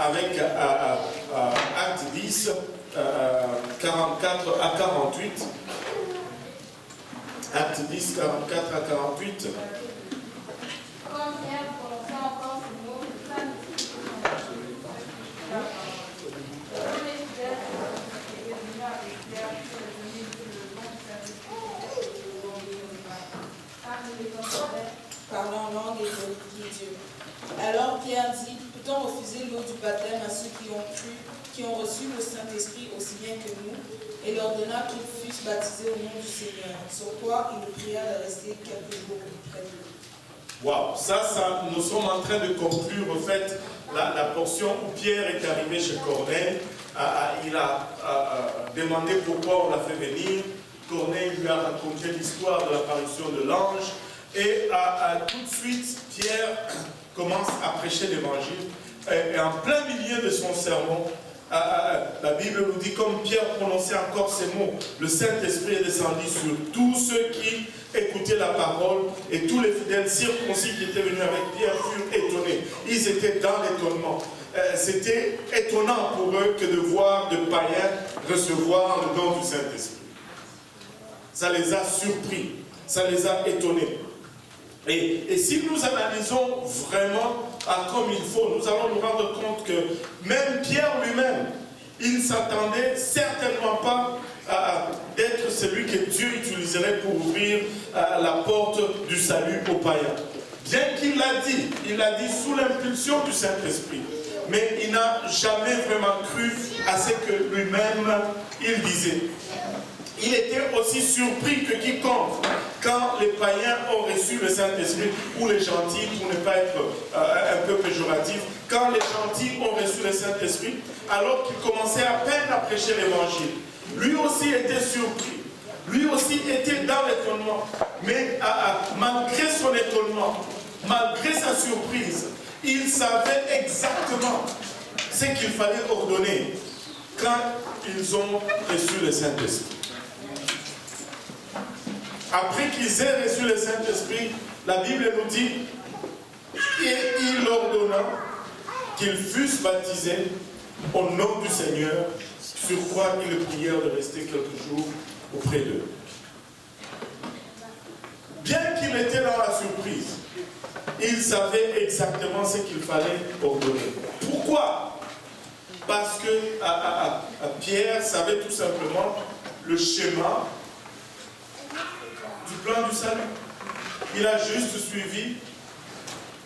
avec Acte 10, 44 à 48. Acte 10, 44 à 48. Quand Pierre prononçait encore ces mots, tous les fidèles étaient venus avec Pierre pour les donner le nom du Saint-Esprit car il les entendait parlant en langue et glorifier Dieu. Alors Pierre dit, peut-on refuser l'eau du baptême à ceux qui ont cru, qui ont reçu le Saint-Esprit aussi bien que nous, et leur donna qu'ils fussent baptisés au nom du Seigneur. Sur quoi il le pria de rester quelques jours près d'eux. Waouh, ça, nous sommes en train de conclure, en fait, la portion où Pierre est arrivé chez Corneille. Il a demandé pourquoi on l'a fait venir. Corneille lui a raconté l'histoire de l'apparition de l'ange. Et tout de suite, Pierre commence à prêcher l'évangile. Et en plein milieu de son sermon, la Bible nous dit, comme Pierre prononçait encore ces mots, le Saint-Esprit est descendu sur tous ceux qui écoutaient la parole, et tous les fidèles circoncis qui étaient venus avec Pierre furent étonnés. Ils étaient dans l'étonnement. C'était étonnant pour eux que de voir de païens recevoir le don du Saint-Esprit. Ça les a surpris, ça les a étonnés. Et si nous analysons vraiment comme il faut, nous allons nous rendre compte que même Pierre lui-même, il ne s'attendait certainement pas d'être celui que Dieu utiliserait pour ouvrir la porte du salut aux païens. Bien qu'il l'a dit sous l'impulsion du Saint-Esprit, mais il n'a jamais vraiment cru à ce que lui-même il disait. Il était aussi surpris que quiconque quand les païens ont reçu le Saint-Esprit, ou les gentils, pour ne pas être un peu péjoratif, quand les gentils ont reçu le Saint-Esprit, alors qu'il commençait à peine à prêcher l'évangile. Lui aussi était surpris, lui aussi était dans l'étonnement, mais malgré son étonnement, malgré sa surprise, il savait exactement ce qu'il fallait ordonner quand ils ont reçu le Saint-Esprit. Après qu'ils aient reçu le Saint-Esprit, la Bible nous dit, et il ordonna qu'ils fussent baptisés au nom du Seigneur, sur quoi ils le prièrent de rester quelques jours auprès d'eux. Bien qu'il était dans la surprise, il savait exactement ce qu'il fallait ordonner. Pourquoi? Parce que Pierre savait tout simplement le schéma du plan du salut. Il a juste suivi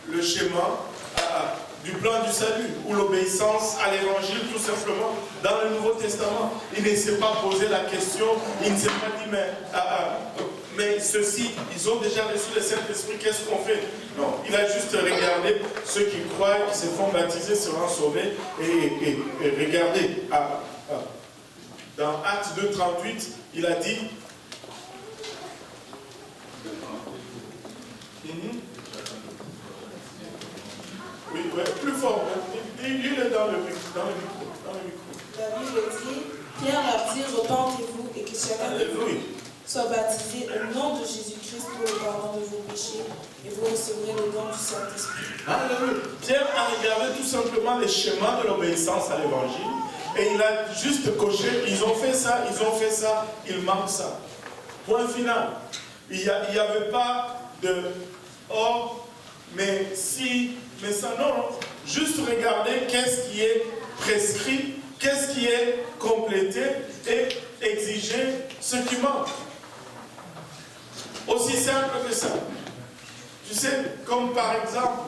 le schéma du plan du salut, ou l'obéissance à l'évangile, tout simplement, dans le Nouveau Testament. Il ne s'est pas posé la question, il ne s'est pas dit, mais ceux-ci, ils ont déjà reçu le Saint-Esprit, qu'est-ce qu'on fait? Non, il a juste regardé ceux qui croient, qui se font baptiser, seront sauvés, et regardez, dans Acte 2, 38, il a dit, oui, plus fort, dis-le dans le micro. La Bible dit, Pierre leur dit, repentez-vous et que chacun de vous soit baptisé au nom de Jésus-Christ pour le pardon de vos péchés, et vous recevrez le don du Saint-Esprit. Alléluia. Pierre a regardé tout simplement les schémas de l'obéissance à l'évangile, et il a juste coché, ils ont fait ça, il manque ça. Point final. Il n'y avait pas de mais si, mais ça, non. Juste regarder qu'est-ce qui est prescrit, qu'est-ce qui est complété, et exiger ce qui manque. Aussi simple que ça. Tu sais, comme par exemple,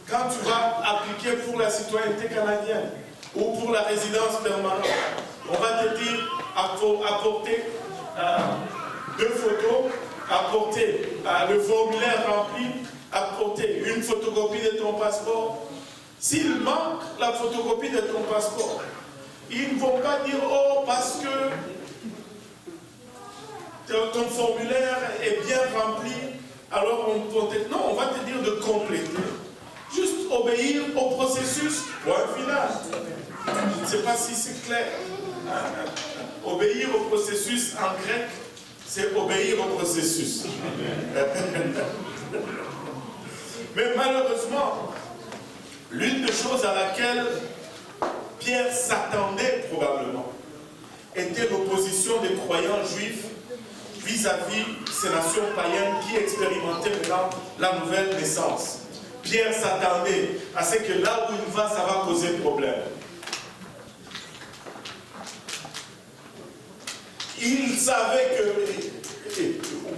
quand tu vas appliquer pour la citoyenneté canadienne ou pour la résidence permanente, on va te dire apporter 2 photos, apporter le formulaire rempli, apporter une photocopie de ton passeport. S'il manque la photocopie de ton passeport, ils ne vont pas dire, oh, parce que ton formulaire est bien rempli, alors on peut te... Non, on va te dire de compléter. Juste obéir au processus. Point final. Je ne sais pas si c'est clair. Obéir au processus en grec, c'est obéir au processus. Mais malheureusement, l'une des choses à laquelle Pierre s'attendait probablement, était l'opposition des croyants juifs vis-à-vis ces nations païennes qui expérimentaient maintenant la nouvelle naissance. Pierre s'attendait à ce que là où il va, ça va causer problème. Il savait que,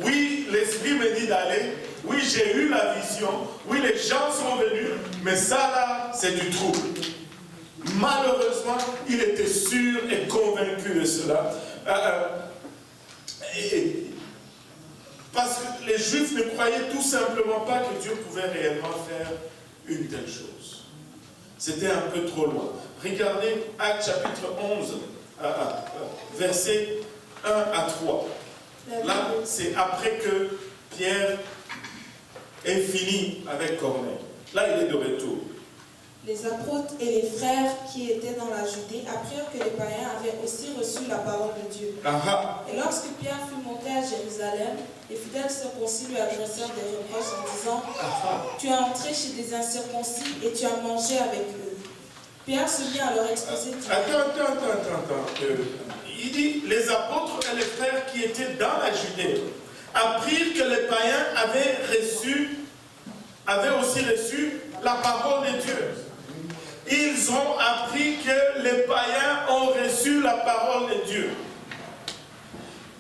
oui, l'Esprit me dit d'aller, oui, j'ai eu la vision, oui, les gens sont venus, mais ça là, c'est du trouble. Malheureusement, il était sûr et convaincu de cela. Parce que les Juifs ne croyaient tout simplement pas que Dieu pouvait réellement faire une telle chose. C'était un peu trop loin. Regardez Actes chapitre 11, versets 1 à 3. Là, c'est après que Pierre ait fini avec Corneille. Là, il est de retour. Les apôtres et les frères qui étaient dans la Judée apprirent que les païens avaient aussi reçu la parole de Dieu. Et lorsque Pierre fut monté à Jérusalem, les fidèles circoncis lui adressèrent des reproches en disant « Tu es entré chez des incirconcis et tu as mangé avec eux. » Pierre se mit à leur exposer. Attends. Il dit, les apôtres et les frères qui étaient dans la Judée apprirent que les païens avaient aussi reçu la parole de Dieu. Ils ont appris que les païens ont reçu la parole de Dieu.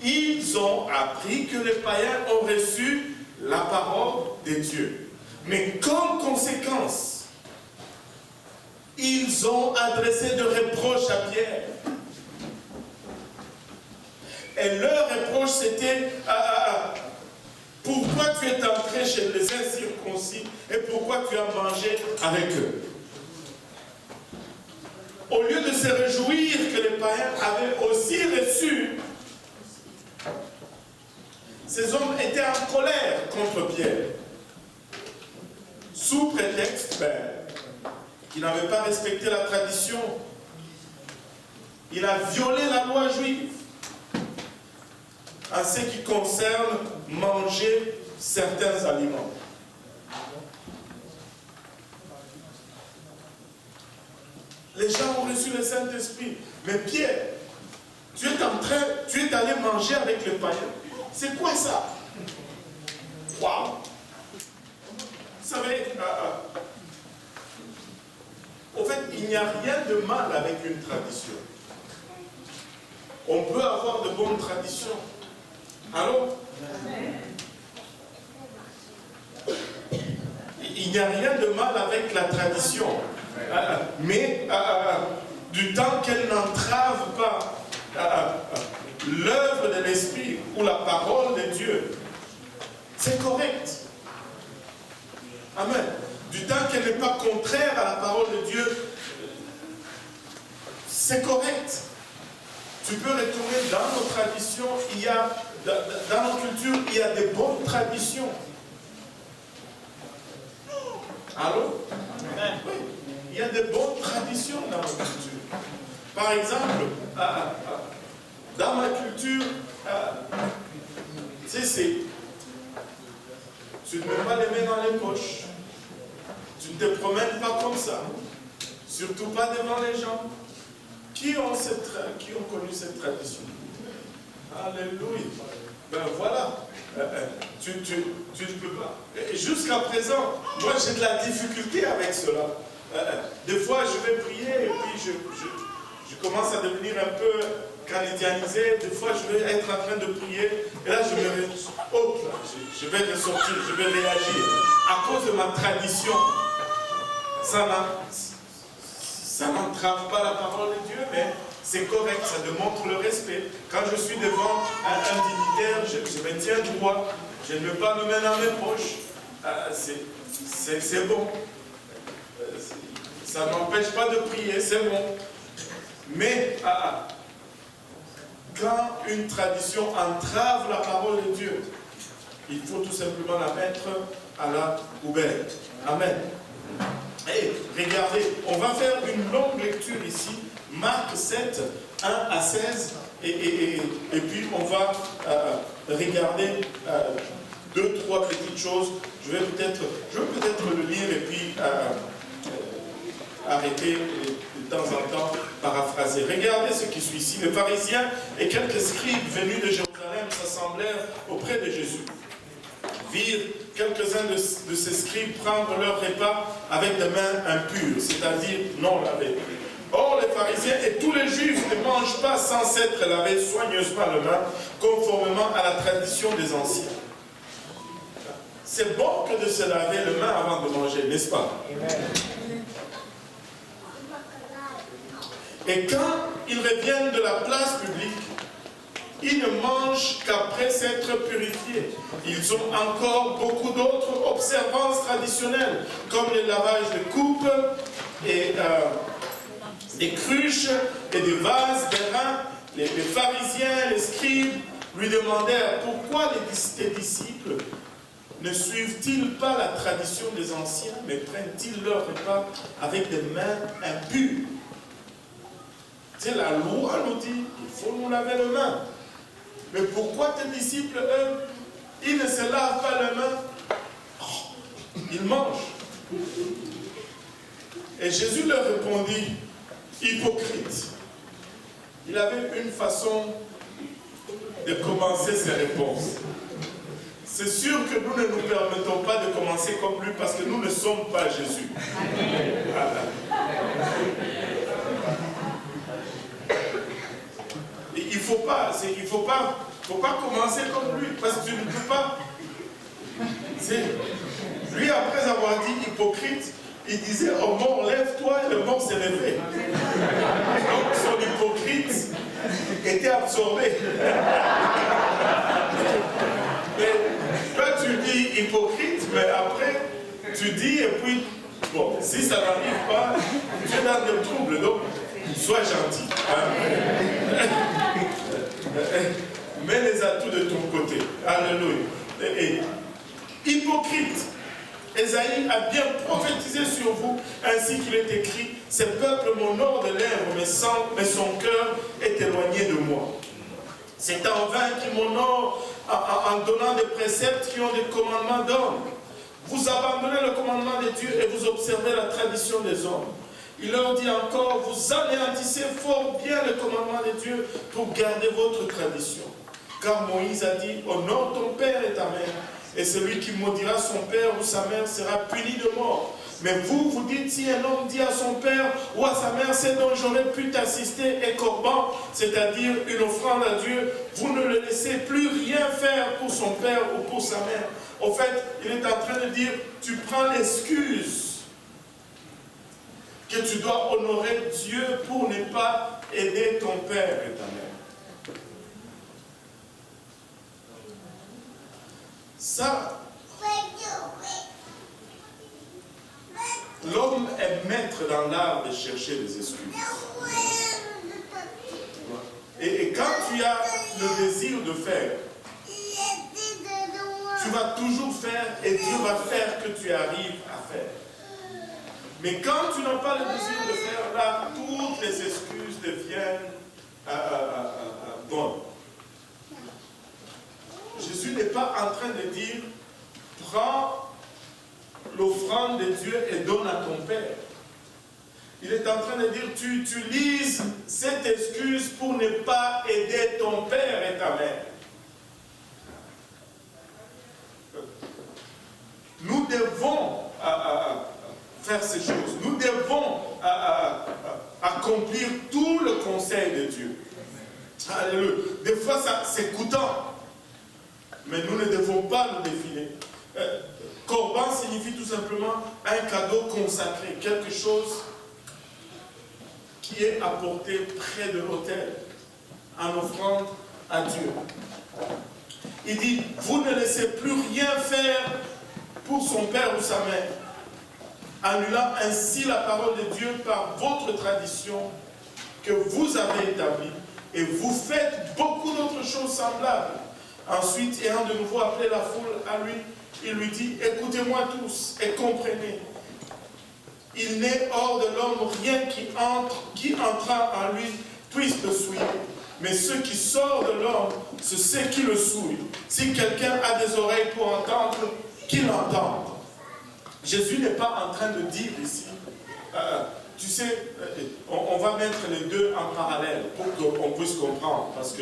Ils ont appris que les païens ont reçu la parole de Dieu. Mais comme conséquence, ils ont adressé des reproches à Pierre. Et leur reproche, c'était pourquoi tu es entré chez les incirconcis et pourquoi tu as mangé avec eux. Au lieu de se réjouir que les païens avaient aussi reçu, ces hommes étaient en colère contre Pierre, sous prétexte qu'il n'avait pas respecté la tradition. Il a violé la loi juive en ce qui concerne manger certains aliments. Les gens ont reçu le Saint-Esprit. Mais Pierre, tu es allé manger avec les païens. C'est quoi ça? Waouh! Vous savez, au fait, il n'y a rien de mal avec une tradition. On peut avoir de bonnes traditions. Alors, il n'y a rien de mal avec la tradition. Mais du temps qu'elle n'entrave pas l'œuvre de l'Esprit ou la parole de Dieu, c'est correct. Amen. Du temps qu'elle n'est pas contraire à la parole de Dieu, c'est correct. Tu peux retourner dans nos traditions, dans nos cultures, il y a des bonnes traditions. Allô? Oui. Il y a de bonnes traditions dans nos cultures. Par exemple, dans ma culture, tu ne mets pas les mains dans les poches. Tu ne te promènes pas comme ça. Surtout pas devant les gens. Qui ont connu cette tradition? Alléluia. Ben voilà. Tu ne peux pas. Jusqu'à présent, moi j'ai de la difficulté avec cela. Des fois je vais prier et puis je commence à devenir un peu canadianisé. Des fois je vais être en train de prier et là je vais ressortir, je vais réagir. À cause de ma tradition, ça n'entrave pas la parole de Dieu, mais c'est correct, ça démontre le respect. Quand je suis devant un dignitaire, je me tiens droit, je ne mets pas mes mains dans mes poches. C'est bon. Ça ne m'empêche pas de prier, c'est bon. Mais quand une tradition entrave la parole de Dieu, il faut tout simplement la mettre à la poubelle. Amen. Et regardez, on va faire une longue lecture ici, Marc 7, 1 à 16, et puis on va regarder 2-3 petites choses. Je vais peut-être le lire et puis arrêter de temps en temps écrasés. Regardez ce qui suit ici. Les pharisiens et quelques scribes venus de Jérusalem s'assemblèrent auprès de Jésus. Virent quelques-uns de ces scribes prendre leur repas avec des mains impures, c'est-à-dire non lavées. Or, les pharisiens et tous les juifs ne mangent pas sans s'être lavés soigneusement les mains, conformément à la tradition des anciens. C'est bon que de se laver les mains avant de manger, n'est-ce pas? Et quand ils reviennent de la place publique, ils ne mangent qu'après s'être purifiés. Ils ont encore beaucoup d'autres observances traditionnelles, comme le lavage de coupes et des cruches et des vases, des reins. Les pharisiens, les scribes lui demandèrent pourquoi les disciples ne suivent-ils pas la tradition des anciens, mais prennent-ils leur repas avec des mains impures? C'est la loi nous dit, il faut nous laver les mains. Mais pourquoi tes disciples, eux, ils ne se lavent pas les mains? Oh, ils mangent. Et Jésus leur répondit, hypocrite. Il avait une façon de commencer ses réponses. C'est sûr que nous ne nous permettons pas de commencer comme lui parce que nous ne sommes pas Jésus. Voilà. Il ne faut pas commencer comme lui, parce que tu ne peux pas. Lui, après avoir dit hypocrite, il disait au mort, lève-toi, et le mort s'est levé. Donc son hypocrite était absorbé. Mais toi, tu dis hypocrite, mais après, tu dis, et puis, bon, si ça n'arrive pas, tu es dans le trouble, donc, sois gentil. Hein? Mets les atouts de ton côté. Alléluia. Et hypocrite. Ésaïe a bien prophétisé sur vous, ainsi qu'il est écrit, ce peuple m'honore de lèvres, mais son cœur est éloigné de moi. C'est en vain qu'ils m'honorent en donnant des préceptes qui ont des commandements d'hommes. Vous abandonnez le commandement de Dieu et vous observez la tradition des hommes. Il leur dit encore, vous anéantissez fort bien le commandement de Dieu pour garder votre tradition. Car Moïse a dit, honore ton père et ta mère, et celui qui maudira son père ou sa mère sera puni de mort. Mais vous, vous dites, si un homme dit à son père ou à sa mère, c'est dont j'aurais pu t'assister, et corban, c'est-à-dire une offrande à Dieu, vous ne le laissez plus rien faire pour son père ou pour sa mère. En fait, il est en train de dire, tu prends l'excuse que tu dois honorer Dieu pour ne pas aider ton père et ta mère. Ça, l'homme est maître dans l'art de chercher des excuses. Et quand tu as le désir de faire, tu vas toujours faire et Dieu va faire que tu arrives à faire. Mais quand tu n'as pas le désir de faire, là, toutes les excuses deviennent bonnes. Jésus n'est pas en train de dire, prends l'offrande de Dieu et donne à ton Père. Il est en train de dire, tu utilises cette excuse pour ne pas aider ton Père et ta mère. Nous devons faire ces choses. Nous devons accomplir tout le conseil de Dieu. Alléluia. Des fois, c'est coûtant. Mais nous ne devons pas le défiler. Corban signifie tout simplement un cadeau consacré. Quelque chose qui est apporté près de l'autel en offrande à Dieu. Il dit, vous ne laissez plus rien faire pour son père ou sa mère, annulant ainsi la parole de Dieu par votre tradition que vous avez établie, et vous faites beaucoup d'autres choses semblables. Ensuite, ayant de nouveau appelé la foule à lui, il lui dit, écoutez-moi tous et comprenez. Il n'est hors de l'homme rien qui entrant en lui puisse le souiller. Mais ce qui sort de l'homme, c'est ce qui le souille. Si quelqu'un a des oreilles pour entendre, qu'il entende. Jésus n'est pas en train de dire ici, Tu sais, on va mettre les deux en parallèle pour qu'on puisse comprendre, parce que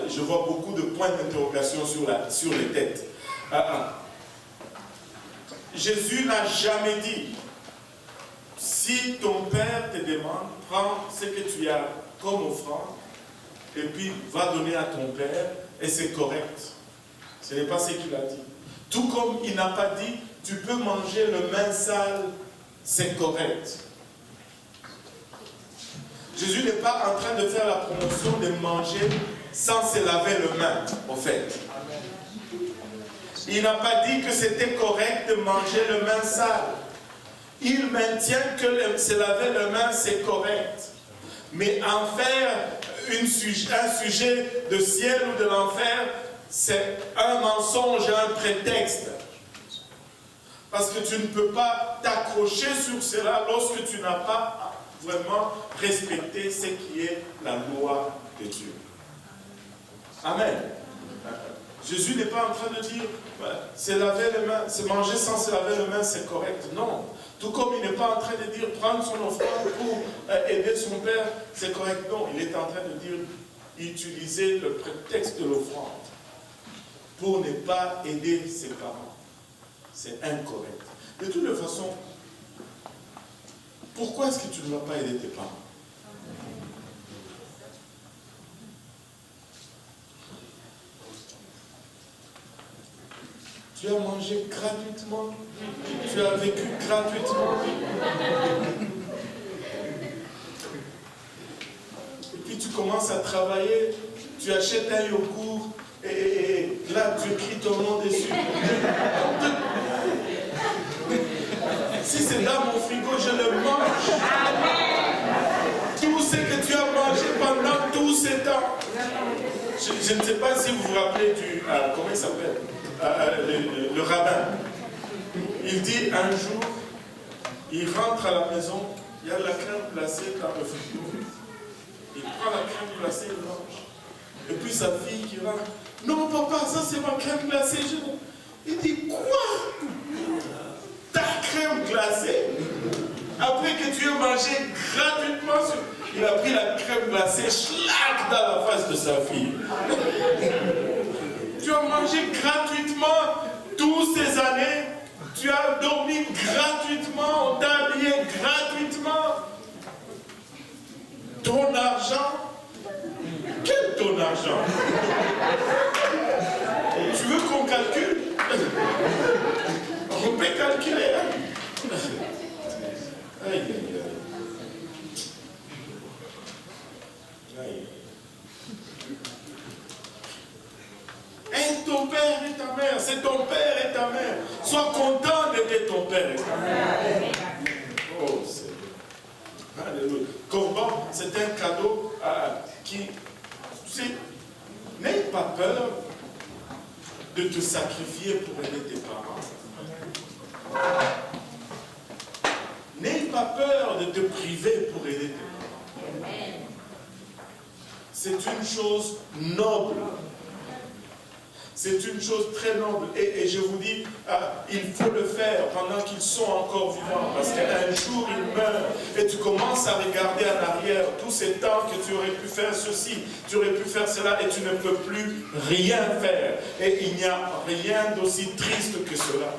je vois beaucoup de points d'interrogation sur les têtes. Jésus n'a jamais dit, si ton père te demande, prends ce que tu as comme offrande, et puis va donner à ton père, et c'est correct. Ce n'est pas ce qu'il a dit. Tout comme il n'a pas dit, tu peux manger le main sale, c'est correct. Jésus n'est pas en train de faire la promotion de manger sans se laver les mains, en fait. Il n'a pas dit que c'était correct de manger le main sale. Il maintient que se laver les mains, c'est correct. Mais en faire un sujet de ciel ou de l'enfer, c'est un mensonge, un prétexte. Parce que tu ne peux pas t'accrocher sur cela lorsque tu n'as pas vraiment respecté ce qui est la loi de Dieu. Amen. Jésus n'est pas en train de dire, se laver les mains, se manger sans se laver les mains, c'est correct. Non. Tout comme il n'est pas en train de dire, prendre son offrande pour aider son père, c'est correct. Non. Il est en train de dire, utiliser le prétexte de l'offrande pour ne pas aider ses parents. C'est incorrect. De toute façon, pourquoi est-ce que tu ne vas pas aider tes parents? Tu as mangé gratuitement, tu as vécu gratuitement. Et puis tu commences à travailler, tu achètes un yogourt, et là tu écris ton nom dessus. Si c'est dans mon frigo, je le mange. Tout ce que tu as mangé pendant tous ces temps. Je ne sais pas si vous vous rappelez du... comment il s'appelle le rabbin. Il dit un jour, il rentre à la maison, il y a de la crème glacée dans le frigo. Il prend la crème glacée, il mange. Et puis sa fille qui rentre, non papa, ça c'est ma crème glacée. Il dit, quoi? Ta crème glacée? Après que tu aies mangé gratuitement, il a pris la crème glacée, schlac, dans la face de sa fille. Tu as mangé gratuitement toutes ces années, tu as dormi gratuitement, on t'a habillé gratuitement. Ton argent? Quel ton argent? Tu veux qu'on calcule? On peut calculer. Hein? Aïe, aïe, aïe. Aïe. Et ton père et ta mère, c'est ton père et ta mère. Sois content d'aider ton père et ta mère. Oh, c'est... Alléluia. Corban, c'est un cadeau qui... Tu sais, n'aie pas peur de te sacrifier pour aider tes parents. N'aie pas peur de te priver pour aider tes parents. C'est une chose noble. C'est une chose très noble. Et je vous dis, il faut le faire pendant qu'ils sont encore vivants. Parce qu'un jour, ils meurent. Et tu commences à regarder en arrière tous ces temps que tu aurais pu faire ceci, tu aurais pu faire cela, et tu ne peux plus rien faire. Et il n'y a rien d'aussi triste que cela.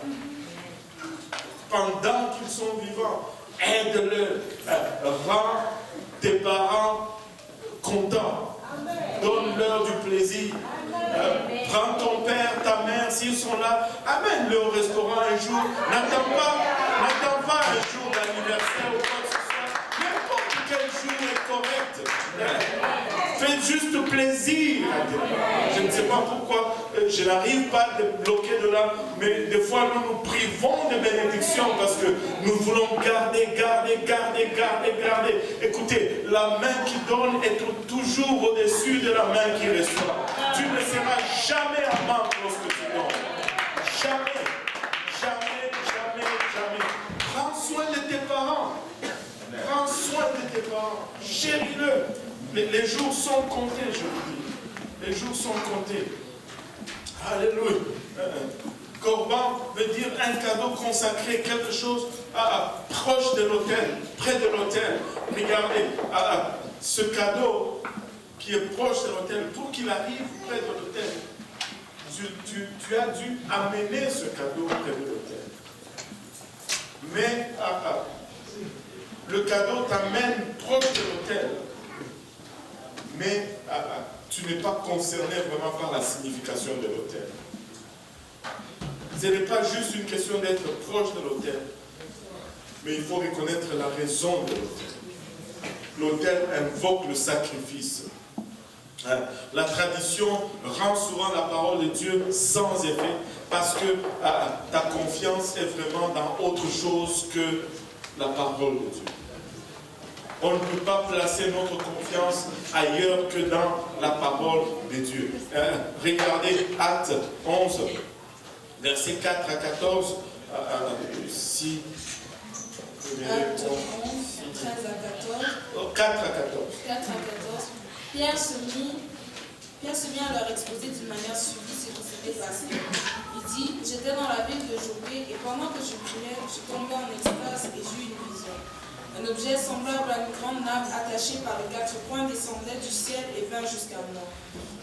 Pendant qu'ils sont vivants, aide-le. Rends tes parents contents. Donne-leur du plaisir. Prends ton père, ta mère, s'ils sont là, amène-le au restaurant un jour. N'attends pas un jour d'anniversaire ou quoi que ce soit. N'importe quel jour est correct. Faites juste plaisir. Je ne sais pas pourquoi je n'arrive pas à te bloquer de là, mais des fois nous nous privons de bénédictions parce que nous voulons garder. Écoutez, la main qui donne est toujours au-dessus de la main qui reçoit. Tu ne seras jamais à manque lorsque tu donnes. Jamais. Prends soin de tes parents. Prends soin de tes parents. Chéris-le. Les jours sont comptés, je vous dis. Les jours sont comptés. Alléluia. Corban veut dire un cadeau consacré, quelque chose proche de l'autel, près de l'autel. Regardez, ce cadeau qui est proche de l'autel, pour qu'il arrive près de l'autel, tu as dû amener ce cadeau près de l'autel. Mais le cadeau t'amène proche de l'autel. Mais tu n'es pas concerné vraiment par la signification de l'autel. Ce n'est pas juste une question d'être proche de l'autel, mais il faut reconnaître la raison de l'autel. L'autel invoque le sacrifice. La tradition rend souvent la parole de Dieu sans effet parce que ta confiance est vraiment dans autre chose que la parole de Dieu. On ne peut pas placer notre confiance ailleurs que dans la parole de Dieu. Regardez Actes 11, versets 4 à 14. Si Actes 11, 13 à 14. 4 à 14. 4 à 14. Pierre se mit à leur exposer d'une manière suivie ce qui s'était passé. Il dit, j'étais dans la ville de Joppé et pendant que je priais, je tombais en extase et j'eus une vision. Un objet semblable à une grande nappe attachée par les 4 coins descendait du ciel et vint jusqu'à moi.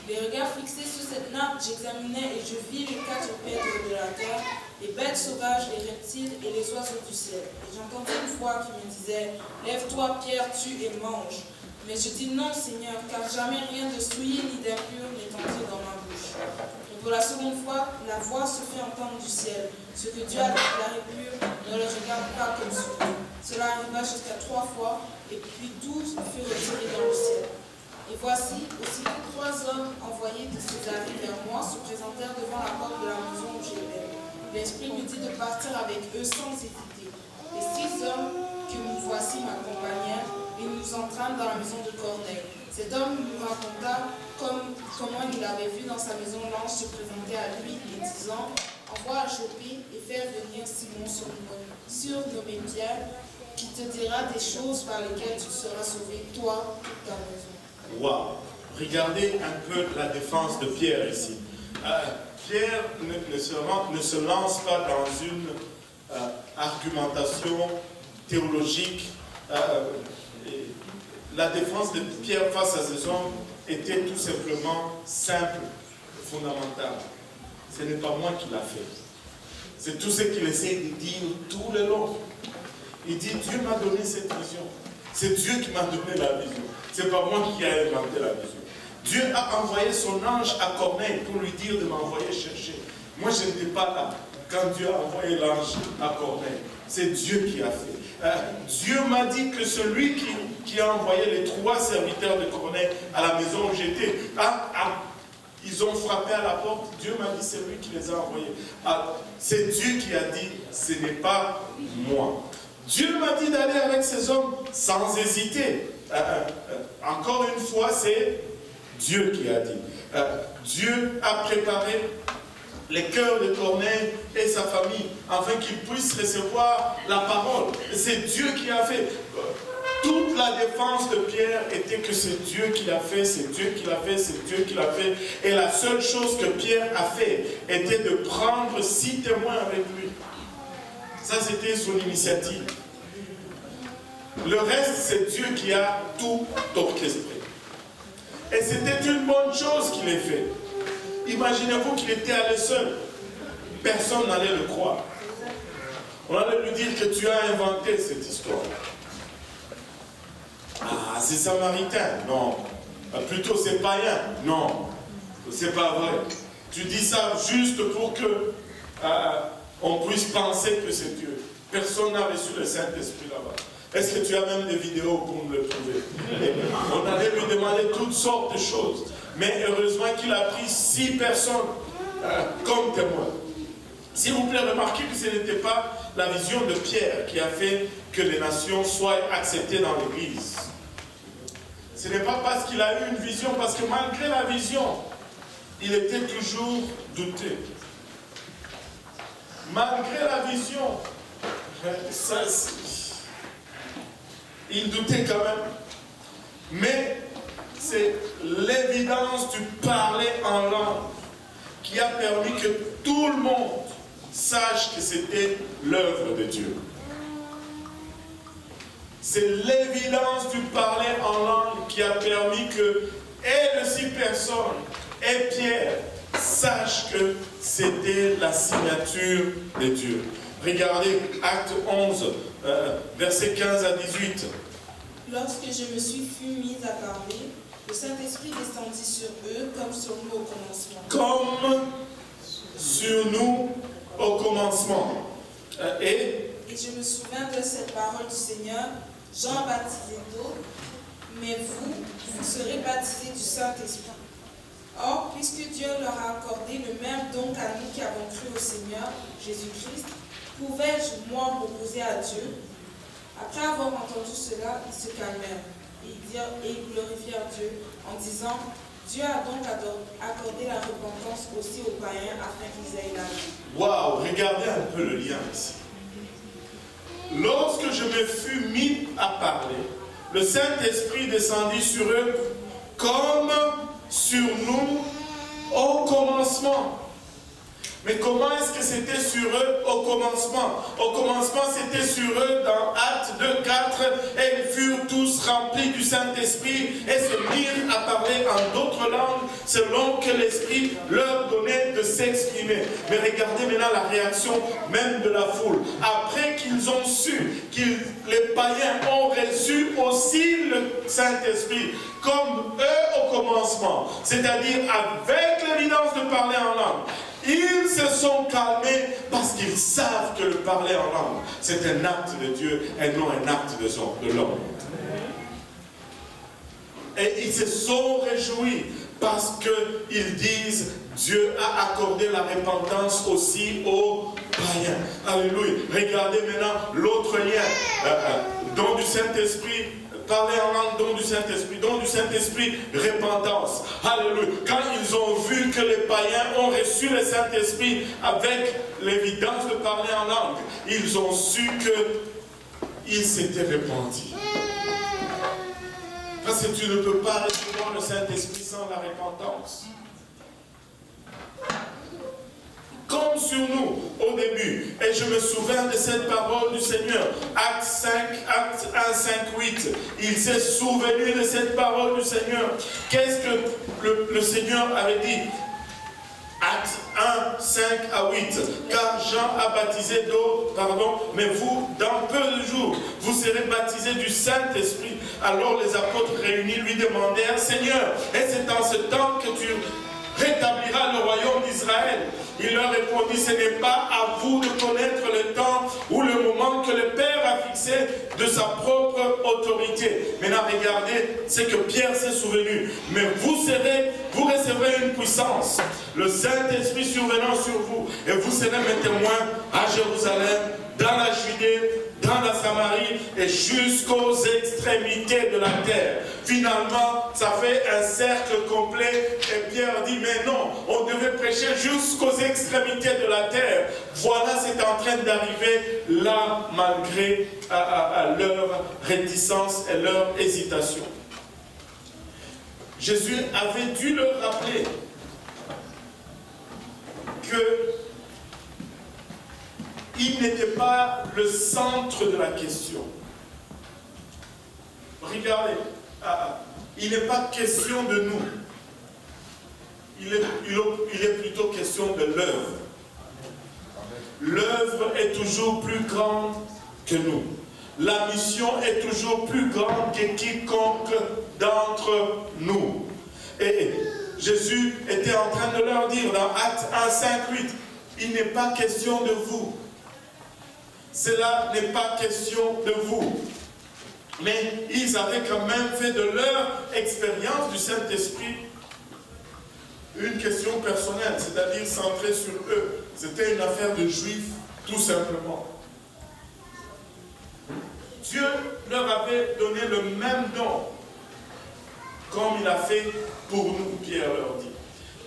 Les regards fixés sur cette nappe, j'examinais et je vis les 4 paîtres de la terre, les bêtes sauvages, les reptiles et les oiseaux du ciel. Et j'entendis une voix qui me disait, lève-toi Pierre, tue et mange. Mais je dis non Seigneur, car jamais rien de souillé ni d'impur n'est entré dans ma bouche. Et pour la seconde fois, la voix se fait entendre du ciel. Ce que Dieu a déclaré pur, ne le regarde pas comme souillé. Cela arriva jusqu'à 3 fois, et puis 12 furent retirés dans le ciel. Et voici, aussitôt 3 hommes envoyés de Césarée vers moi se présentèrent devant la porte de la maison où j'étais. L'Esprit me dit de partir avec eux sans hésiter. Les 6 hommes que nous voici m'accompagnèrent, et nous entrâmes dans la maison de Corneille. Cet homme nous raconta comment il avait vu dans sa maison l'ange se présenter à lui et disant, envoie à Joppé et faire venir Simon surnommé Pierre, qui te dira des choses par lesquelles tu seras sauvé, toi, toute ta maison. Waouh! Regardez un peu la défense de Pierre ici. Pierre ne se lance pas dans une argumentation théologique. La défense de Pierre face à ces hommes était tout simplement simple, fondamentale. Ce n'est pas moi qui l'a fait. C'est tout ce qu'il essaie de dire tout le long. Il dit, Dieu m'a donné cette vision. C'est Dieu qui m'a donné la vision. Ce n'est pas moi qui ai inventé la vision. Dieu a envoyé son ange à Corneille pour lui dire de m'envoyer chercher. Moi, je n'étais pas là quand Dieu a envoyé l'ange à Corneille. C'est Dieu qui a fait. Dieu m'a dit que celui qui a envoyé les 3 serviteurs de Corneille à la maison où j'étais, ils ont frappé à la porte. Dieu m'a dit, c'est lui qui les a envoyés. C'est Dieu qui a dit, ce n'est pas moi. Dieu m'a dit d'aller avec ces hommes sans hésiter. Encore une fois, c'est Dieu qui a dit. Dieu a préparé les cœurs de Corneille et sa famille, afin qu'ils puissent recevoir la parole. C'est Dieu qui a fait. Toute la défense de Pierre était que c'est Dieu qui l'a fait, c'est Dieu qui l'a fait, c'est Dieu qui l'a fait. Et la seule chose que Pierre a fait était de prendre 6 témoins avec lui. Ça, c'était son initiative. Le reste, c'est Dieu qui a tout orchestré. Et c'était une bonne chose qu'il ait fait. Imaginez-vous qu'il était allé seul. Personne n'allait le croire. On allait lui dire que tu as inventé cette histoire. Ah, c'est samaritain. Non. Plutôt c'est païen. Non. C'est pas vrai. Tu dis ça juste pour que on puisse penser que c'est Dieu. Personne n'a reçu le Saint-Esprit là-bas. Est-ce que tu as même des vidéos pour me le prouver? On allait lui demander toutes sortes de choses. Mais heureusement qu'il a pris 6 personnes comme témoins. S'il vous plaît, remarquez que ce n'était pas la vision de Pierre qui a fait que les nations soient acceptées dans l'Église. Ce n'est pas parce qu'il a eu une vision, parce que malgré la vision, il était toujours douté. Malgré la vision, il doutait quand même. Mais c'est l'évidence du parler en langue qui a permis que tout le monde sache que c'était l'œuvre de Dieu. C'est l'évidence du parler en langue qui a permis que et les 6 personnes et Pierre sachent que c'était la signature de Dieu. Regardez Acte 11, versets 15 à 18. Lorsque je me fus mise à parler, le Saint-Esprit descendit sur eux comme sur nous au commencement. Comme sur nous au commencement. Et je me souviens de cette parole du Seigneur, Jean baptisé d'eau, mais vous serez baptisés du Saint-Esprit. Or, puisque Dieu leur a accordé le même don qu'à nous qui avons cru au Seigneur Jésus-Christ, pouvais-je, moi, m'opposer à Dieu? Après avoir entendu cela, ils se calmèrent et ils glorifièrent Dieu en disant, Dieu a donc accordé la repentance aussi aux païens afin qu'ils aient la vie. Waouh, regardez un peu le lien ici. Lorsque je me fus mis à parler, le Saint-Esprit descendit sur eux comme sur nous au commencement. Mais comment est-ce que c'était sur eux au commencement? Au commencement, c'était sur eux dans Actes 2, 4, et ils furent tous remplis du Saint-Esprit et se mirent à parler en d'autres langues selon que l'Esprit leur donnait de s'exprimer. Mais regardez maintenant la réaction même de la foule. Après qu'ils ont su que les païens ont reçu aussi le Saint-Esprit, comme eux au commencement, c'est-à-dire avec l'évidence de parler en langue, ils se sont calmés parce qu'ils savent que le parler en langue, c'est un acte de Dieu et non un acte de l'homme. Et ils se sont réjouis parce qu'ils disent Dieu a accordé la repentance aussi aux païens. Alléluia. Regardez maintenant l'autre lien. Don du Saint-Esprit. Parler en langue, don du Saint-Esprit, repentance. Alléluia. Quand ils ont vu que les païens ont reçu le Saint-Esprit avec l'évidence de parler en langue, ils ont su qu'ils s'étaient repentis. Parce que tu ne peux pas recevoir le Saint-Esprit sans la repentance. Comme sur nous au début. Et je me souviens de cette parole du Seigneur. Acte 1, 5, 8. Il s'est souvenu de cette parole du Seigneur. Qu'est-ce que le Seigneur avait dit? Acte 1, 5 à 8. Car Jean a baptisé d'eau, mais vous, dans peu de jours, vous serez baptisés du Saint-Esprit. Alors les apôtres réunis lui demandèrent, Seigneur, et c'est en ce temps que tu rétabliras le royaume d'Israël? Il leur répondit, ce n'est pas à vous de connaître le temps ou le moment que le Père a fixé de sa propre autorité. Maintenant, regardez ce que Pierre s'est souvenu. Mais vous recevrez une puissance, le Saint-Esprit survenant sur vous, et vous serez mes témoins à Jérusalem, dans la Judée, dans la Samarie et jusqu'aux extrémités de la terre. Finalement, ça fait un cercle complet et Pierre dit, mais non, on devait prêcher jusqu'aux extrémités de la terre. Voilà, c'est en train d'arriver là, malgré leur réticence et leur hésitation. Jésus avait dû leur rappeler que il n'était pas le centre de la question. Regardez, il n'est pas question de nous. Il est plutôt question de l'œuvre. L'œuvre est toujours plus grande que nous. La mission est toujours plus grande que quiconque d'entre nous. Et Jésus était en train de leur dire dans Acte 1, 5, 8, il n'est pas question de vous. Cela n'est pas question de vous. Mais ils avaient quand même fait de leur expérience du Saint-Esprit une question personnelle, c'est-à-dire centrée sur eux. C'était une affaire de juifs, tout simplement. Dieu leur avait donné le même don, comme il a fait pour nous, Pierre leur dit.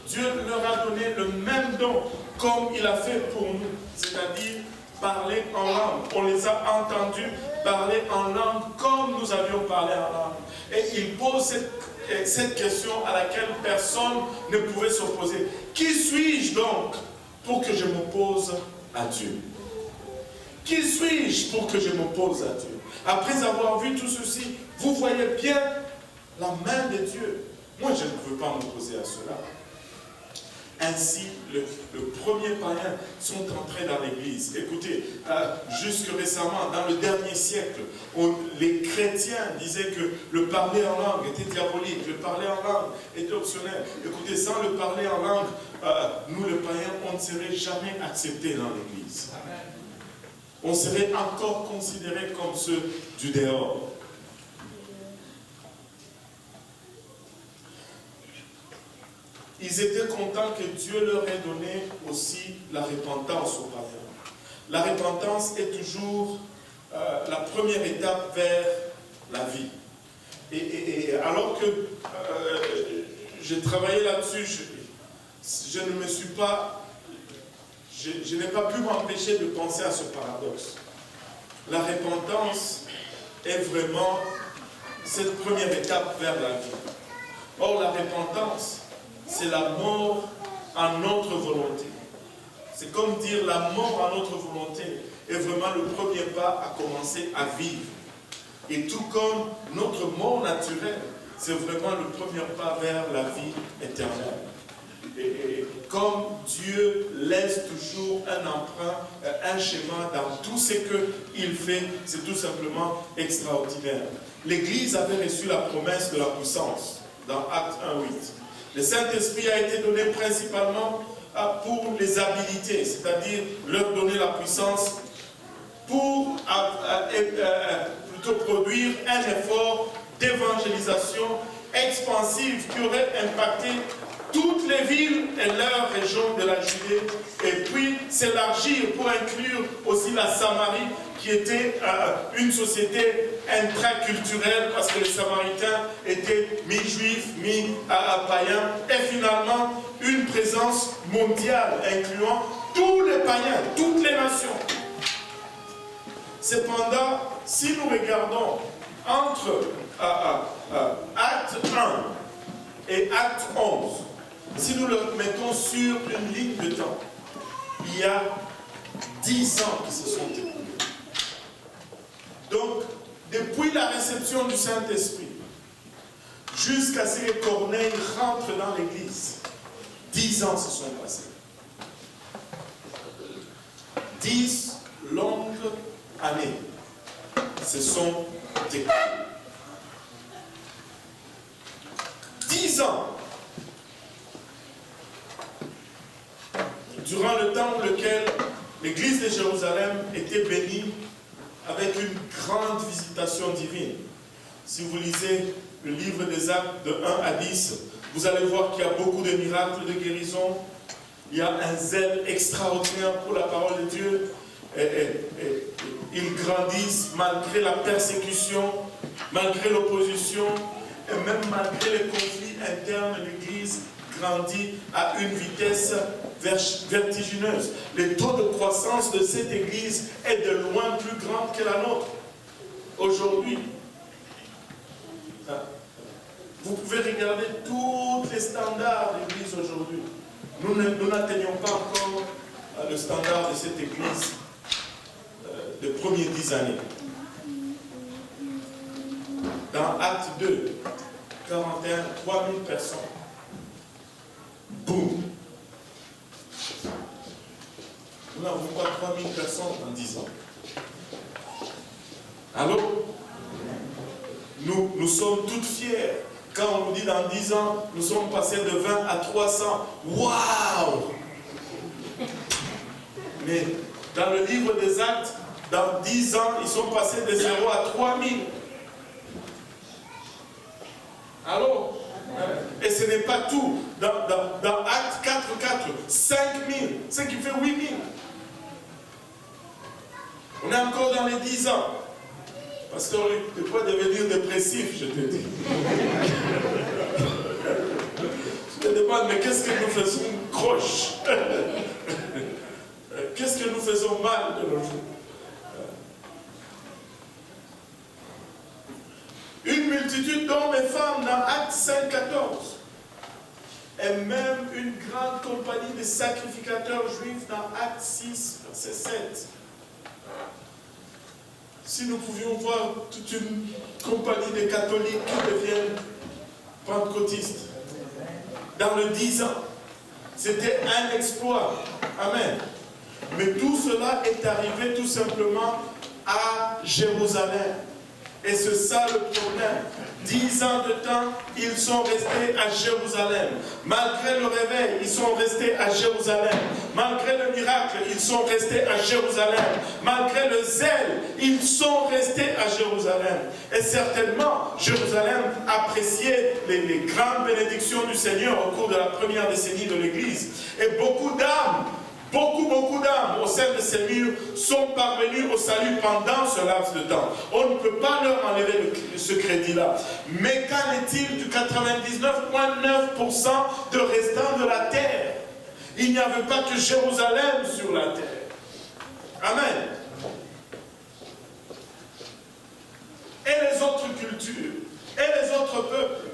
Dieu leur a donné le même don, comme il a fait pour nous, c'est-à-dire parler en langue. On les a entendus parler en langue comme nous avions parlé en langue. Et il pose cette question à laquelle personne ne pouvait s'opposer. Qui suis-je donc pour que je m'oppose à Dieu? Qui suis-je pour que je m'oppose à Dieu? Après avoir vu tout ceci, vous voyez bien la main de Dieu. Moi, je ne peux pas m'opposer à cela. Ainsi, le premier païen sont entrés dans l'Église. Écoutez, jusque récemment, dans le dernier siècle, les chrétiens disaient que le parler en langue était diabolique, le parler en langue était optionnel. Écoutez, sans le parler en langue, nous, les païens, on ne serait jamais acceptés dans l'Église. On serait encore considérés comme ceux du dehors. Ils étaient contents que Dieu leur ait donné aussi la repentance aux païens. La repentance est toujours la première étape vers la vie. Et alors que j'ai travaillé là-dessus, je n'ai pas pu m'empêcher de penser à ce paradoxe. La repentance est vraiment cette première étape vers la vie. Or, la repentance, c'est la mort à notre volonté. C'est comme dire la mort à notre volonté est vraiment le premier pas à commencer à vivre. Et tout comme notre mort naturelle, c'est vraiment le premier pas vers la vie éternelle. Et comme Dieu laisse toujours un emprunt, un schéma dans tout ce qu'il fait, c'est tout simplement extraordinaire. L'Église avait reçu la promesse de la puissance dans Actes 1:8. Le Saint-Esprit a été donné principalement pour les habilités, c'est-à-dire leur donner la puissance pour plutôt produire un effort d'évangélisation expansive qui aurait impacté toutes les villes et leurs régions de la Judée, et puis s'élargir pour inclure aussi la Samarie, qui était une société intraculturelle, parce que les Samaritains étaient mi-juifs, mi-païens, et finalement une présence mondiale, incluant tous les païens, toutes les nations. Cependant, si nous regardons entre Acte 1 et Acte 11, si nous le mettons sur une ligne de temps, il y a 10 ans qui se sont écoulés. Donc, depuis la réception du Saint-Esprit, jusqu'à ce que Corneille rentre dans l'Église, 10 ans se sont passés. 10 longues années se sont écoulées. 10 ans. Durant le temps dans lequel l'église de Jérusalem était bénie avec une grande visitation divine. Si vous lisez le livre des Actes de 1 à 10, vous allez voir qu'il y a beaucoup de miracles de guérison. Il y a un zèle extraordinaire pour la parole de Dieu. Ils grandissent malgré la persécution, malgré l'opposition, et même malgré les conflits internes, l'Église grandit à une vitesse vertigineuse. Le taux de croissance de cette Église est de loin plus grand que la nôtre. Aujourd'hui, vous pouvez regarder tous les standards d'Église aujourd'hui. Nous n'atteignons pas encore le standard de cette Église des premières 10 années. Dans Acte 2, 41, 3000 personnes. Boum! Nous n'avons pas 3000 personnes en 10 ans. Allô? Nous sommes toutes fiers. Quand on nous dit dans 10 ans, nous sommes passés de 20 à 300. Waouh! Mais dans le livre des Actes, dans 10 ans, ils sont passés de 0 à 3000. Allô? Et ce n'est pas tout. Dans Acte 4, 5000, ce qui fait 8000. On est encore dans les 10 ans. Parce qu'on ne peut pas devenir dépressif, je te dis. Je te demande, mais qu'est-ce que nous faisons croche? Qu'est-ce que nous faisons mal de nos jours? Une multitude d'hommes et femmes dans Acte 5, 14. et même une grande compagnie de sacrificateurs juifs dans Actes 6, verset 7. Si nous pouvions voir toute une compagnie de catholiques qui deviennent pentecôtistes dans le 10 ans, c'était un exploit. Amen. Mais tout cela est arrivé tout simplement à Jérusalem. Et c'est ça le problème. 10 ans de temps, ils sont restés à Jérusalem. Malgré le réveil, ils sont restés à Jérusalem. Malgré le miracle, ils sont restés à Jérusalem. Malgré le zèle, ils sont restés à Jérusalem. Et certainement, Jérusalem appréciait les grandes bénédictions du Seigneur au cours de la première décennie de l'Église. Et beaucoup d'âmes, beaucoup d'âmes au sein de ces murs sont parvenus au salut pendant ce laps de temps. On ne peut pas leur enlever ce crédit-là. Mais qu'en est-il du 99,9% de restants de la terre? Il n'y avait pas que Jérusalem sur la terre. Amen. Et les autres cultures, et les autres peuples,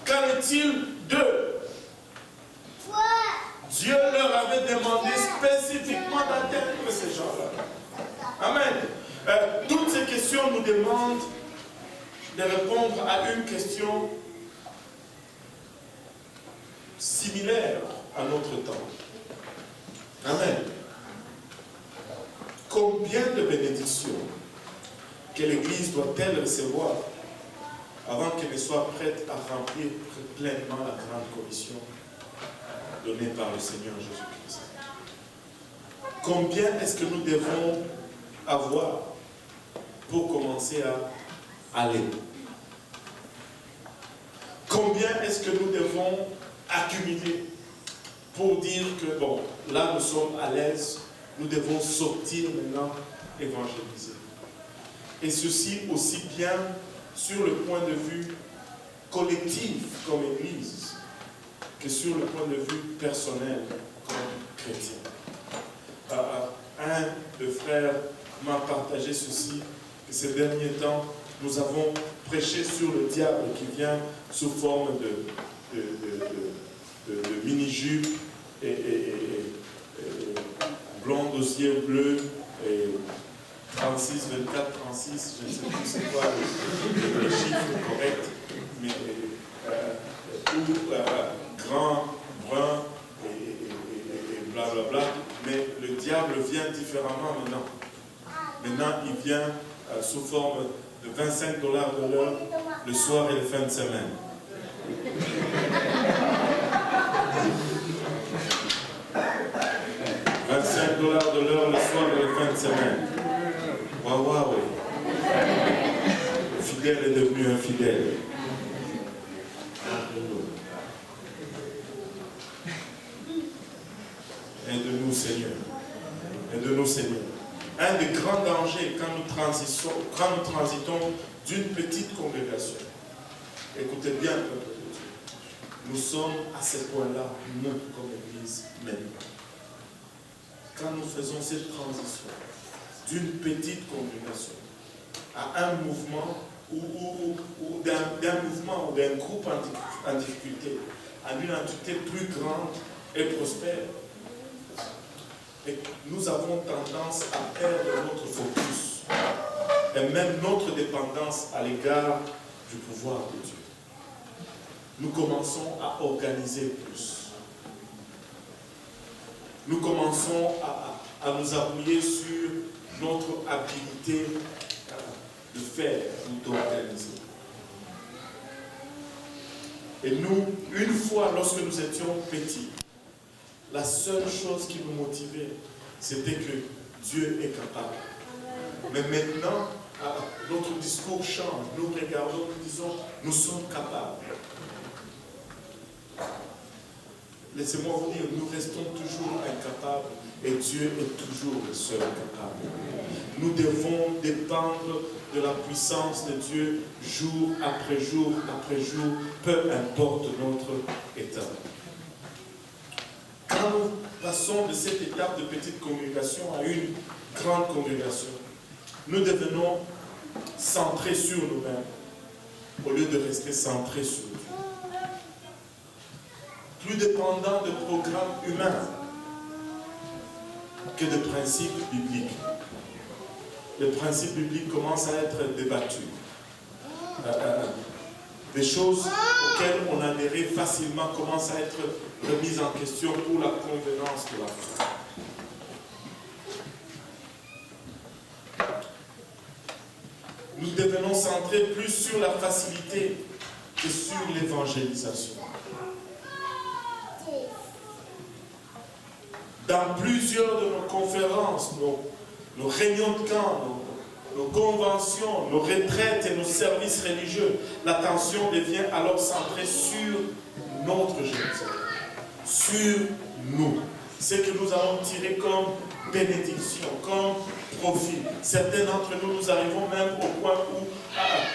qu'en est-il d'eux? Dieu leur avait demandé spécifiquement d'atteindre ces gens-là. Amen. Toutes ces questions nous demandent de répondre à une question similaire à notre temps. Amen. Combien de bénédictions que l'Église doit-elle recevoir avant qu'elle ne soit prête à remplir pleinement la grande commission donnée par le Seigneur Jésus-Christ? Combien est-ce que nous devons avoir pour commencer à aller? Combien est-ce que nous devons accumuler pour dire que, bon, là nous sommes à l'aise, nous devons sortir maintenant évangéliser? Et ceci aussi bien sur le point de vue collectif comme Église que sur le point de vue personnel comme chrétien. Un des frères m'a partagé ceci, que ces derniers temps, nous avons prêché sur le diable qui vient sous forme de mini-jupe et blonde aux yeux bleus et 36, 24, 36, je ne sais plus c'est quoi le chiffre correct, mais grand, brun et blablabla, mais le diable vient différemment maintenant. Maintenant, il vient sous forme de 25 $ de l'heure le soir et les fins de semaine. $25 de l'heure le soir et les fins de semaine. Waouh, oui. Le fidèle est devenu infidèle. Aide-nous, Seigneur. Aide-nous, Seigneur. Un des grands dangers quand nous transitons d'une petite congrégation. Écoutez bien, peuple de Dieu. Nous sommes à ce point-là, nous, comme Église, maintenant. Quand nous faisons cette transition d'une petite congrégation à un mouvement ou d'un mouvement ou d'un groupe en difficulté, à une entité plus grande et prospère, et nous avons tendance à perdre notre focus et même notre dépendance à l'égard du pouvoir de Dieu. Nous commençons à organiser plus. Nous commençons à nous appuyer sur notre habilité de faire ou d'organiser. Et nous, une fois, lorsque nous étions petits, la seule chose qui nous motivait, c'était que Dieu est capable. Mais maintenant, notre discours change. Nous regardons, nous disons, nous sommes capables. Laissez-moi vous dire, nous restons toujours incapables et Dieu est toujours le seul capable. Nous devons dépendre de la puissance de Dieu jour après jour, peu importe notre état. Quand nous passons de cette étape de petite congrégation à une grande congrégation, nous devenons centrés sur nous-mêmes au lieu de rester centrés sur Dieu. plus dépendant de programmes humains que de principes bibliques. Les principes bibliques commencent à être débattus. Des choses auxquelles on adhérait facilement commencent à être remises en question pour la convenance de la foi. Nous devenons centrés plus sur la facilité que sur l'évangélisation. Dans plusieurs de nos conférences, nos réunions de camp, nos conventions, nos retraites et nos services religieux, l'attention devient alors centrée sur notre Jérusalem, sur nous. Ce que nous allons tirer comme bénédiction, comme profit. Certains d'entre nous, nous arrivons même au point où,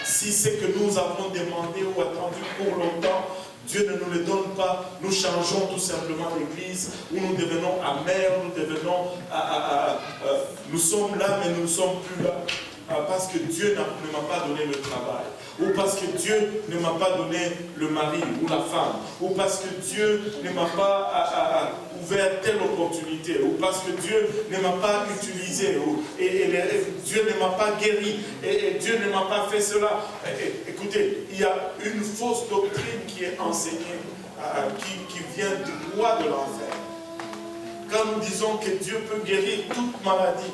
si c'est que nous avons demandé ou attendu pour longtemps, Dieu ne nous le donne pas, nous changeons tout simplement l'église, où nous devenons amers, nous sommes là, mais nous ne sommes plus là. Parce que Dieu ne m'a pas donné le travail, ou parce que Dieu ne m'a pas donné le mari ou la femme, ou parce que Dieu ne m'a pas ouvert telle opportunité, ou parce que Dieu ne m'a pas utilisé, et Dieu ne m'a pas guéri, et Dieu ne m'a pas fait cela. Écoutez, il y a une fausse doctrine qui est enseignée, qui vient du droit de l'enfer. Quand nous disons que Dieu peut guérir toute maladie,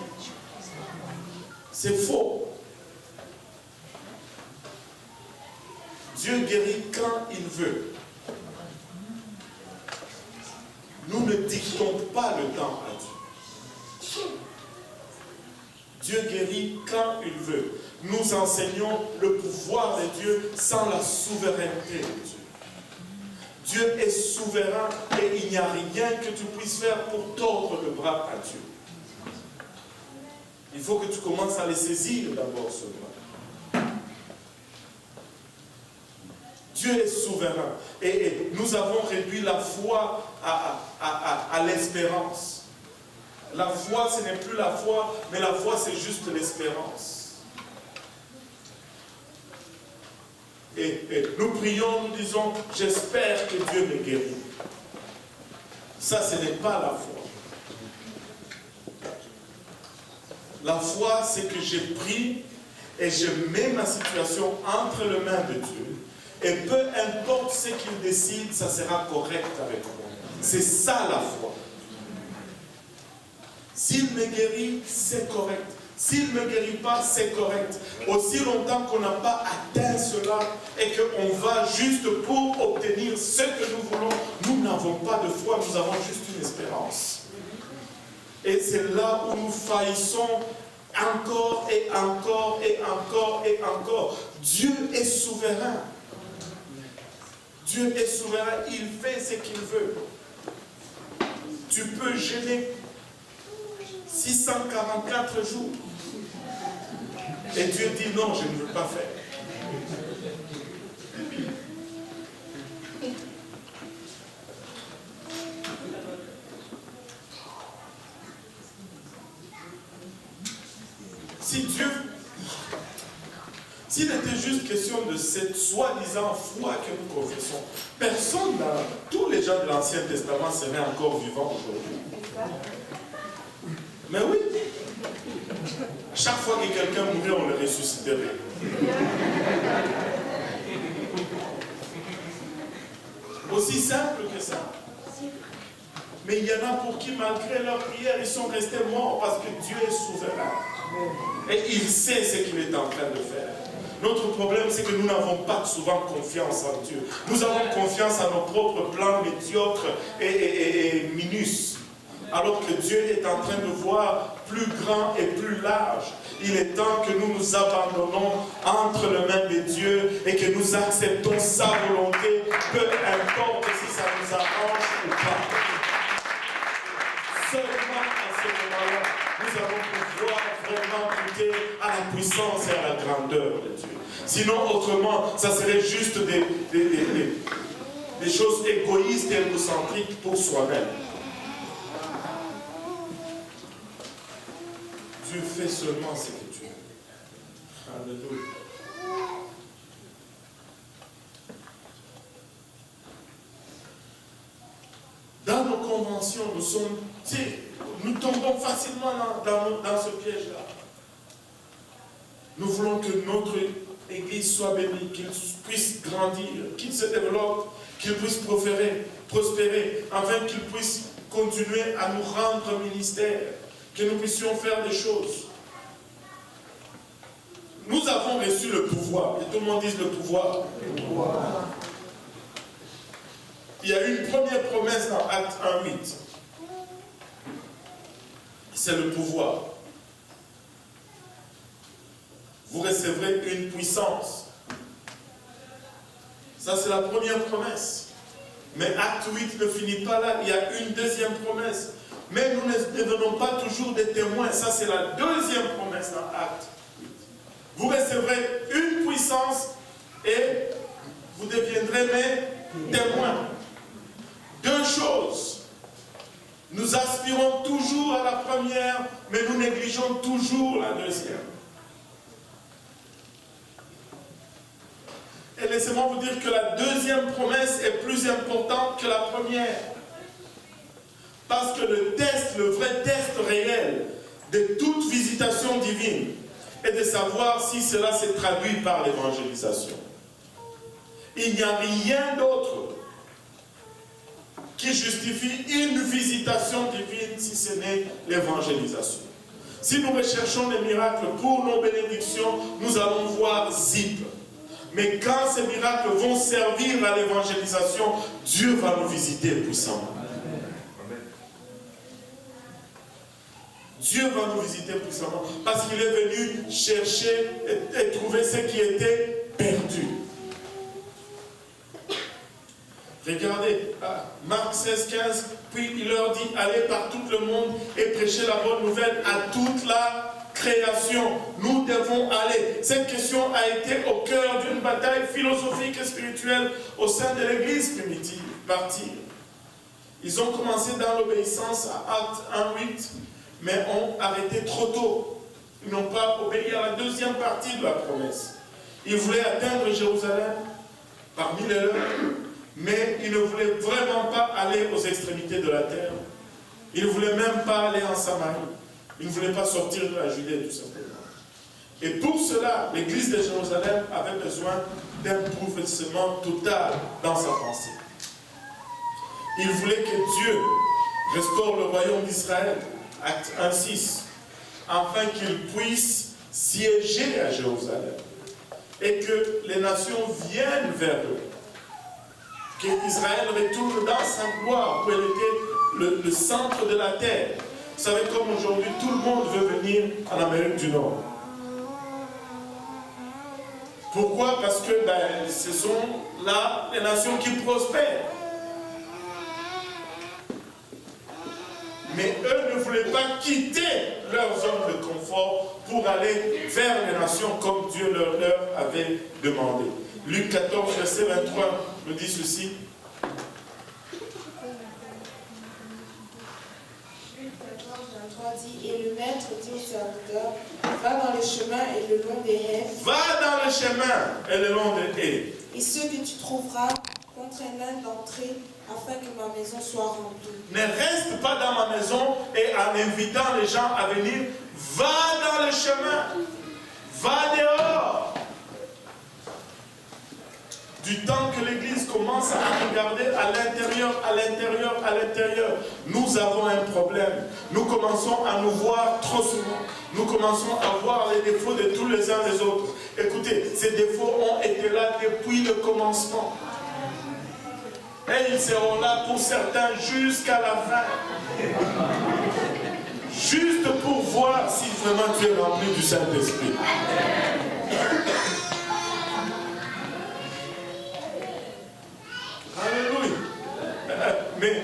c'est faux. Dieu guérit quand il veut. Nous ne dictons pas le temps à Dieu. Dieu guérit quand il veut. Nous enseignons le pouvoir de Dieu sans la souveraineté de Dieu. Dieu est souverain et il n'y a rien que tu puisses faire pour tordre le bras à Dieu. Il faut que tu commences à les saisir d'abord ce bras. Dieu est souverain. Et nous avons réduit la foi à l'espérance. La foi, ce n'est plus la foi, mais la foi, c'est juste l'espérance. Et nous prions, nous disons, j'espère que Dieu me guérit. Ça, ce n'est pas la foi. La foi, c'est que j'ai pris et je mets ma situation entre les mains de Dieu. Et peu importe ce qu'il décide, ça sera correct avec moi. C'est ça la foi. S'il me guérit, c'est correct. S'il ne me guérit pas, c'est correct. Aussi longtemps qu'on n'a pas atteint cela et qu'on va juste pour obtenir ce que nous voulons, nous n'avons pas de foi, nous avons juste une espérance. Et c'est là où nous faillissons encore et encore et encore et encore. Dieu est souverain. Dieu est souverain, il fait ce qu'il veut. Tu peux jeûner 644 jours. Et Dieu dit non, je ne veux pas faire. S'il était juste question de cette soi-disant foi que nous confessons, personne, tous les gens de l'Ancien Testament seraient encore vivants aujourd'hui. Mais oui, chaque fois que quelqu'un mourait, on le ressusciterait. Aussi simple que ça. Mais il y en a pour qui, malgré leur prière, ils sont restés morts parce que Dieu est souverain. Et il sait ce qu'il est en train de faire. Notre problème, c'est que nous n'avons pas souvent confiance en Dieu. Nous avons confiance à nos propres plans médiocres et minus. Alors que Dieu est en train de voir plus grand et plus large. Il est temps que nous nous abandonnons entre les mains de Dieu et que nous acceptons sa volonté, peu importe si ça nous arrange ou pas. Seulement à ce moment-là, nous allons pouvoir vraiment goûter à la puissance et à la grandeur de Dieu. Sinon, autrement, ça serait juste des choses égoïstes et égocentriques pour soi-même. Dieu fait seulement ce que tu veux. Alléluia. Dans nos conventions, nous tombons facilement dans ce piège-là. Nous voulons que notre Église soit bénie, qu'il puisse grandir, qu'il se développe, qu'il puisse prospérer, afin qu'il puisse continuer à nous rendre ministère, que nous puissions faire des choses. Nous avons reçu le pouvoir, et tout le monde dise le pouvoir. Le pouvoir. Il y a une première promesse dans Acte 1:8. C'est le pouvoir. Vous recevrez une puissance. Ça, c'est la première promesse. Mais Acte 8 ne finit pas là. Il y a une deuxième promesse. Mais nous ne devenons pas toujours des témoins. Ça, c'est la deuxième promesse dans Acte 8. Vous recevrez une puissance et vous deviendrez mes témoins. Deux choses. Nous aspirons toujours à la première, mais nous négligeons toujours la deuxième. Et laissez-moi vous dire que la deuxième promesse est plus importante que la première. Parce que le vrai test réel de toute visitation divine est de savoir si cela s'est traduit par l'évangélisation. Il n'y a rien d'autre qui justifie une visitation divine si ce n'est l'évangélisation. Si nous recherchons les miracles pour nos bénédictions, nous allons voir zip. Mais quand ces miracles vont servir à l'évangélisation, Dieu va nous visiter puissamment. Dieu va nous visiter puissamment parce qu'il est venu chercher et trouver ce qui était perdu. Regardez, Marc 16:15, puis il leur dit, allez par tout le monde et prêchez la bonne nouvelle à toute la création. Nous devons aller. Cette question a été au cœur d'une bataille philosophique et spirituelle au sein de l'Église primitive. Partir. Ils ont commencé dans l'obéissance à Acte 1:8, mais ont arrêté trop tôt. Ils n'ont pas obéi à la deuxième partie de la promesse. Ils voulaient atteindre Jérusalem parmi les leurs, mais ils ne voulaient vraiment pas aller aux extrémités de la terre. Ils ne voulaient même pas aller en Samarie. Ils ne voulaient pas sortir de la Judée, tout simplement. Et pour cela, l'église de Jérusalem avait besoin d'un bouleversement total dans sa pensée. Il voulait que Dieu restaure le royaume d'Israël, Acte 1:6, afin qu'il puisse siéger à Jérusalem et que les nations viennent vers eux. Qu'Israël retourne dans sa gloire, où elle était le centre de la terre. Vous savez, comme aujourd'hui, tout le monde veut venir en Amérique du Nord. Pourquoi? Parce que ce sont là les nations qui prospèrent. Mais eux ne voulaient pas quitter leur zone de confort pour aller vers les nations comme Dieu leur avait demandé. Luc 14, verset 23 nous dit ceci. Luc 14, 23 dit, et le maître dit au serviteur, va dans le chemin et le long des haies. Va dans le chemin et le long des haies. Et ceux que tu trouveras, contrains-les d'entrer, afin que ma maison soit remplie. Ne reste pas dans ma maison et en invitant les gens à venir, va dans le chemin, va dehors. Du temps que l'Église commence à regarder à l'intérieur, nous avons un problème. Nous commençons à nous voir trop souvent. Nous commençons à voir les défauts de tous les uns les autres. Écoutez, ces défauts ont été là depuis le commencement. Et ils seront là pour certains jusqu'à la fin. Juste pour voir si vraiment tu es rempli du Saint-Esprit. Alléluia. Mais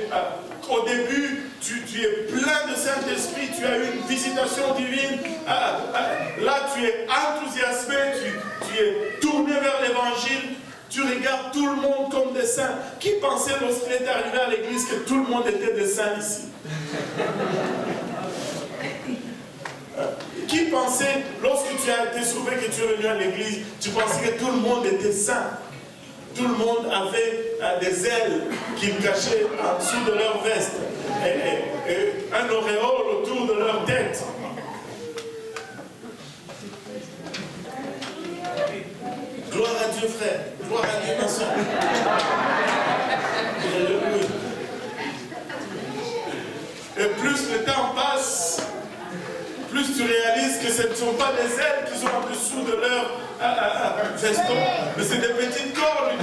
au début, tu es plein de Saint-Esprit, tu as eu une visitation divine. Là, tu es enthousiasmé, tu es tourné vers l'Évangile. Tu regardes tout le monde comme des saints. Qui pensait lorsqu'il est arrivé à l'église que tout le monde était des saints ici? Qui pensait, lorsque tu as été sauvé, que tu es venu à l'église, tu pensais que tout le monde était saint? Tout le monde avait des ailes qu'ils cachaient en dessous de leur veste et un auréole autour de leur tête. Gloire à Dieu, frère. Gloire à Dieu, ma soeur. Alléluia. Et plus le temps passe, plus tu réalises que ce ne sont pas des ailes qui sont en dessous de leur veston, mais c'est des petites cornes.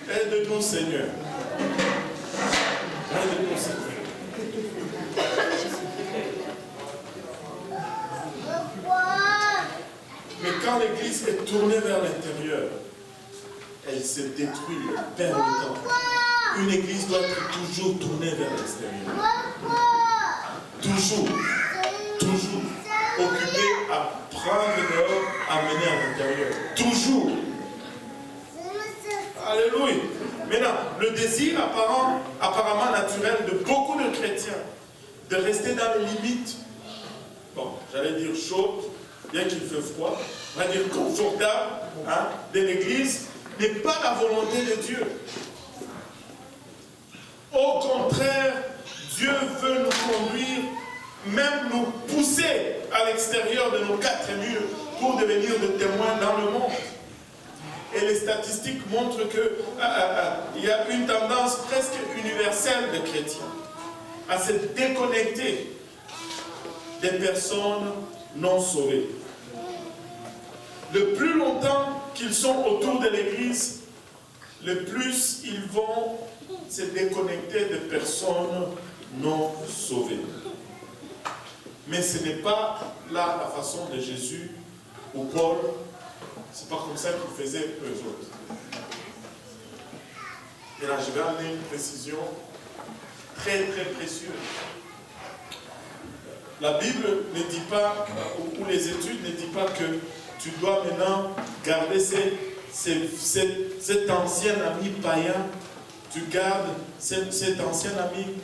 Aide-nous, Seigneur. Aide-nous, Seigneur. Mais quand l'Église est tournée vers l'intérieur, elle se détruit, elle perd le temps. Une Église doit être toujours tournée vers l'extérieur. Toujours. Toujours. Occupée à prendre dehors, à mener à l'intérieur. Toujours. Alléluia. Maintenant, le désir apparemment naturel de beaucoup de chrétiens, de rester dans les limites, bon, j'allais dire chaudes, bien qu'il fait froid, on va dire confortable, hein, de l'Église, n'est pas la volonté de Dieu. Au contraire, Dieu veut nous conduire, même nous pousser à l'extérieur de nos quatre murs pour devenir des témoins dans le monde. Et les statistiques montrent qu'il y a une tendance presque universelle de chrétiens à se déconnecter des personnes non sauvées. Le plus longtemps qu'ils sont autour de l'Église, le plus ils vont se déconnecter des personnes non sauvées. Mais ce n'est pas là la façon de Jésus ou Paul. C'est pas comme ça qu'ils faisaient eux autres. Et là, je vais amener une précision très très précieuse. La Bible ne dit pas, ou les études ne disent pas que tu dois maintenant garder cet ancien ami païen, tu gardes cet ancien ami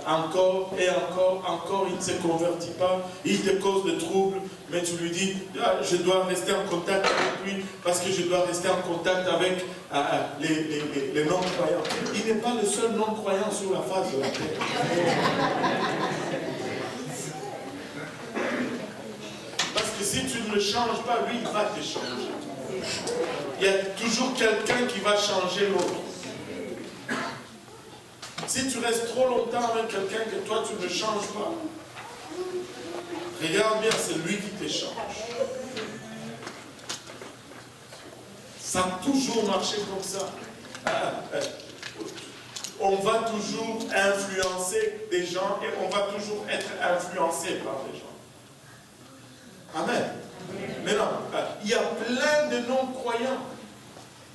encore et encore, il ne se convertit pas, il te cause des troubles, mais tu lui dis, je dois rester en contact avec lui parce que je dois rester en contact avec les non-croyants. Il n'est pas le seul non-croyant sur la face de la terre. Parce que si tu ne le changes pas, lui, il va te changer. Il y a toujours quelqu'un qui va changer l'autre. Si tu restes trop longtemps avec quelqu'un que toi tu ne changes pas, regarde bien, c'est lui qui te change. Ça a toujours marché comme ça. On va toujours influencer des gens et on va toujours être influencé par des gens. Amen. Maintenant, il y a plein de non-croyants.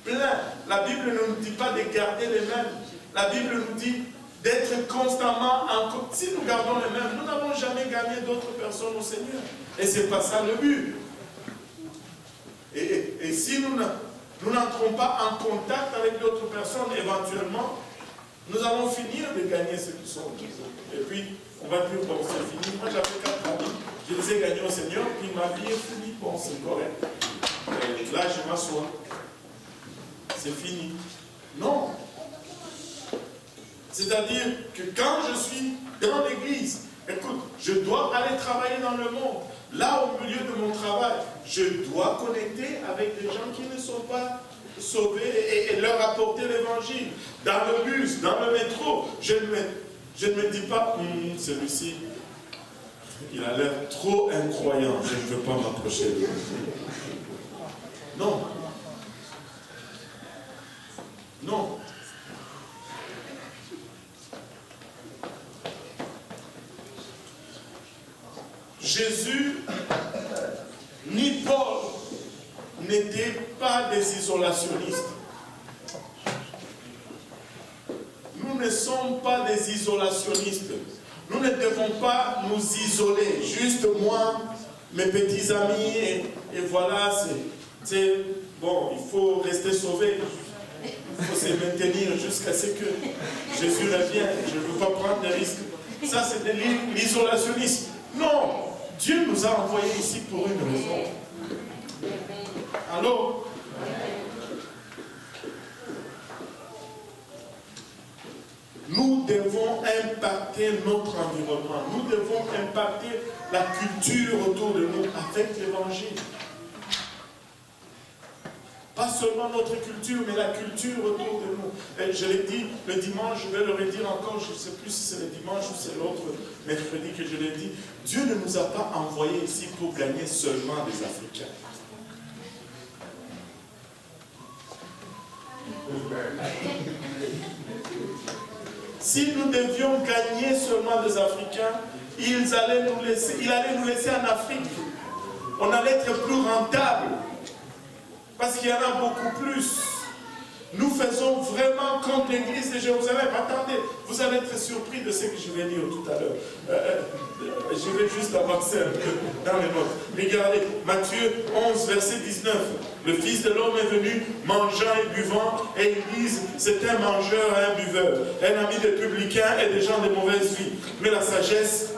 Plein. La Bible ne nous dit pas de garder les mêmes. La Bible nous dit d'être constamment en contact. Si nous gardons les mêmes, nous n'avons jamais gagné d'autres personnes au Seigneur. Et ce n'est pas ça le but. Et si nous n'entrons pas en contact avec d'autres personnes, éventuellement, nous allons finir de gagner ceux qui sont autour. Et puis, on va dire, bon, c'est fini. Moi, j'avais 4 amis. Je les ai gagnés au Seigneur, puis ma vie est finie. Bon, c'est correct. Et là, je m'assois. C'est fini. Non. C'est-à-dire que quand je suis dans l'église, écoute, je dois aller travailler dans le monde. Là, au milieu de mon travail, je dois connecter avec des gens qui ne sont pas sauvés et leur apporter l'évangile. Dans le bus, dans le métro, je ne me dis pas, celui-ci, il a l'air trop incroyant, je ne veux pas m'approcher de lui. Non. Non. Jésus ni Paul n'étaient pas des isolationnistes. Nous ne sommes pas des isolationnistes. Nous ne devons pas nous isoler. Juste moi, mes petits amis, et voilà, c'est bon, il faut rester sauvé. Il faut se maintenir jusqu'à ce que Jésus revienne. Je ne veux pas prendre des risques. Ça, c'est de l'isolationnisme. Non! Dieu nous a envoyés ici pour une raison. Allô? Nous devons impacter notre environnement. Nous devons impacter la culture autour de nous avec l'évangile. Pas seulement notre culture, mais la culture autour de nous. Et je l'ai dit le dimanche, je vais le redire encore, je ne sais plus si c'est le dimanche ou c'est l'autre mercredi que je l'ai dit. Dieu ne nous a pas envoyés ici pour gagner seulement des Africains. Si nous devions gagner seulement des Africains, il allait nous laisser en Afrique. On allait être plus rentable. Parce qu'il y en a beaucoup plus. Nous faisons vraiment comme l'église de Jérusalem. Attendez, vous allez être surpris de ce que je vais dire tout à l'heure. Je vais juste avancer un peu dans les notes. Regardez, Matthieu 11, verset 19. Le Fils de l'homme est venu mangeant et buvant, et ils disent, c'est un mangeur et un buveur, un ami des publicains et des gens de mauvaise vie. Mais la sagesse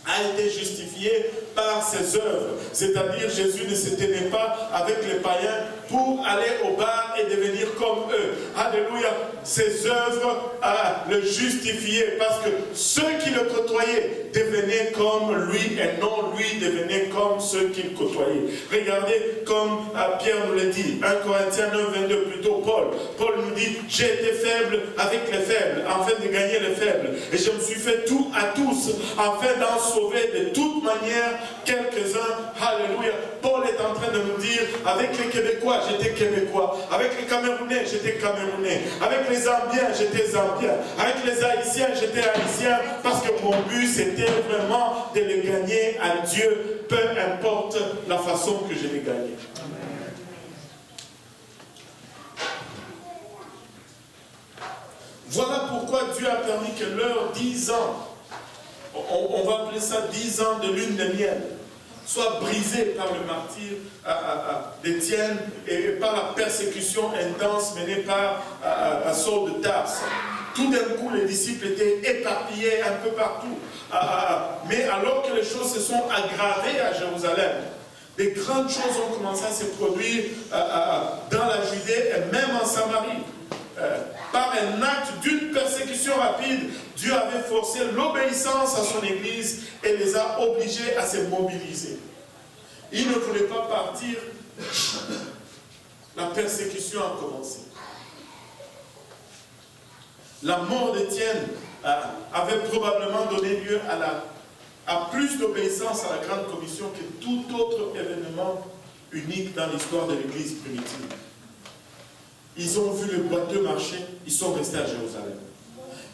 a été justifiée par ses œuvres. C'est-à-dire, Jésus ne se tenait pas avec les païens pour aller au bar et devenir comme eux. Alléluia. Ses œuvres le justifiaient parce que ceux qui le côtoyaient devenaient comme lui et non lui devenait comme ceux qu'il côtoyait. Regardez comme Pierre nous le dit, 1 Corinthiens 9, 22, plutôt Paul. Paul nous dit, j'ai été faible avec les faibles, afin de gagner les faibles. Et je me suis fait tout à tous, afin d'en sauver de toute manière quelques-uns. Alléluia. Paul est en train de nous dire, avec les Québécois, j'étais Québécois. Avec les Camerounais, j'étais Camerounais. Avec les Zambiens, j'étais Zambien. Avec les Haïtiens, j'étais Haïtien. Parce que mon but, c'était vraiment de les gagner à Dieu, peu importe la façon que je les gagnais. Voilà pourquoi Dieu a permis que leurs 10 ans, on va appeler ça 10 ans de lune de miel, soit brisé par le martyre d'Étienne et par la persécution intense menée par Saul de Tarse. Tout d'un coup, les disciples étaient éparpillés un peu partout. Mais alors que les choses se sont aggravées à Jérusalem, des grandes choses ont commencé à se produire dans la Judée et même en Samarie. Par un acte d'une persécution rapide, Dieu avait forcé l'obéissance à son Église et les a obligés à se mobiliser. Ils ne voulaient pas partir. La persécution a commencé. La mort d'Étienne avait probablement donné lieu à plus d'obéissance à la grande commission que tout autre événement unique dans l'histoire de l'Église primitive. Ils ont vu le boiteux marcher, ils sont restés à Jérusalem.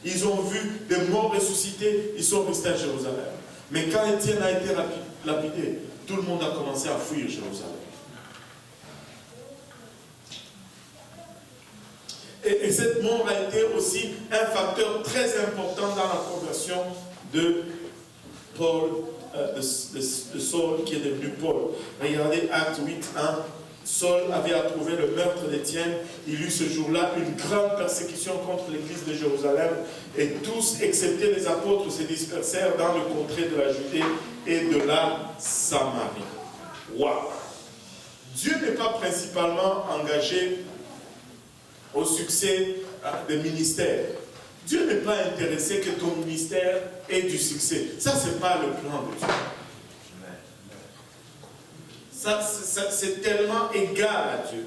Ils ont vu des morts ressuscités, ils sont restés à Jérusalem. Mais quand Étienne a été lapidé, tout le monde a commencé à fuir Jérusalem. Et cette mort a été aussi un facteur très important dans la conversion de Paul, de Saul qui est devenu Paul. Regardez Actes 8, 1. Saul avait approuvé le meurtre d'Étienne. Il eut ce jour-là une grande persécution contre l'église de Jérusalem. Et tous, excepté les apôtres, se dispersèrent dans le contrée de la Judée et de la Samarie. Waouh! Dieu n'est pas principalement engagé au succès des ministères. Dieu n'est pas intéressé que ton ministère ait du succès. Ça, ce n'est pas le plan de Dieu. C'est tellement égal à Dieu.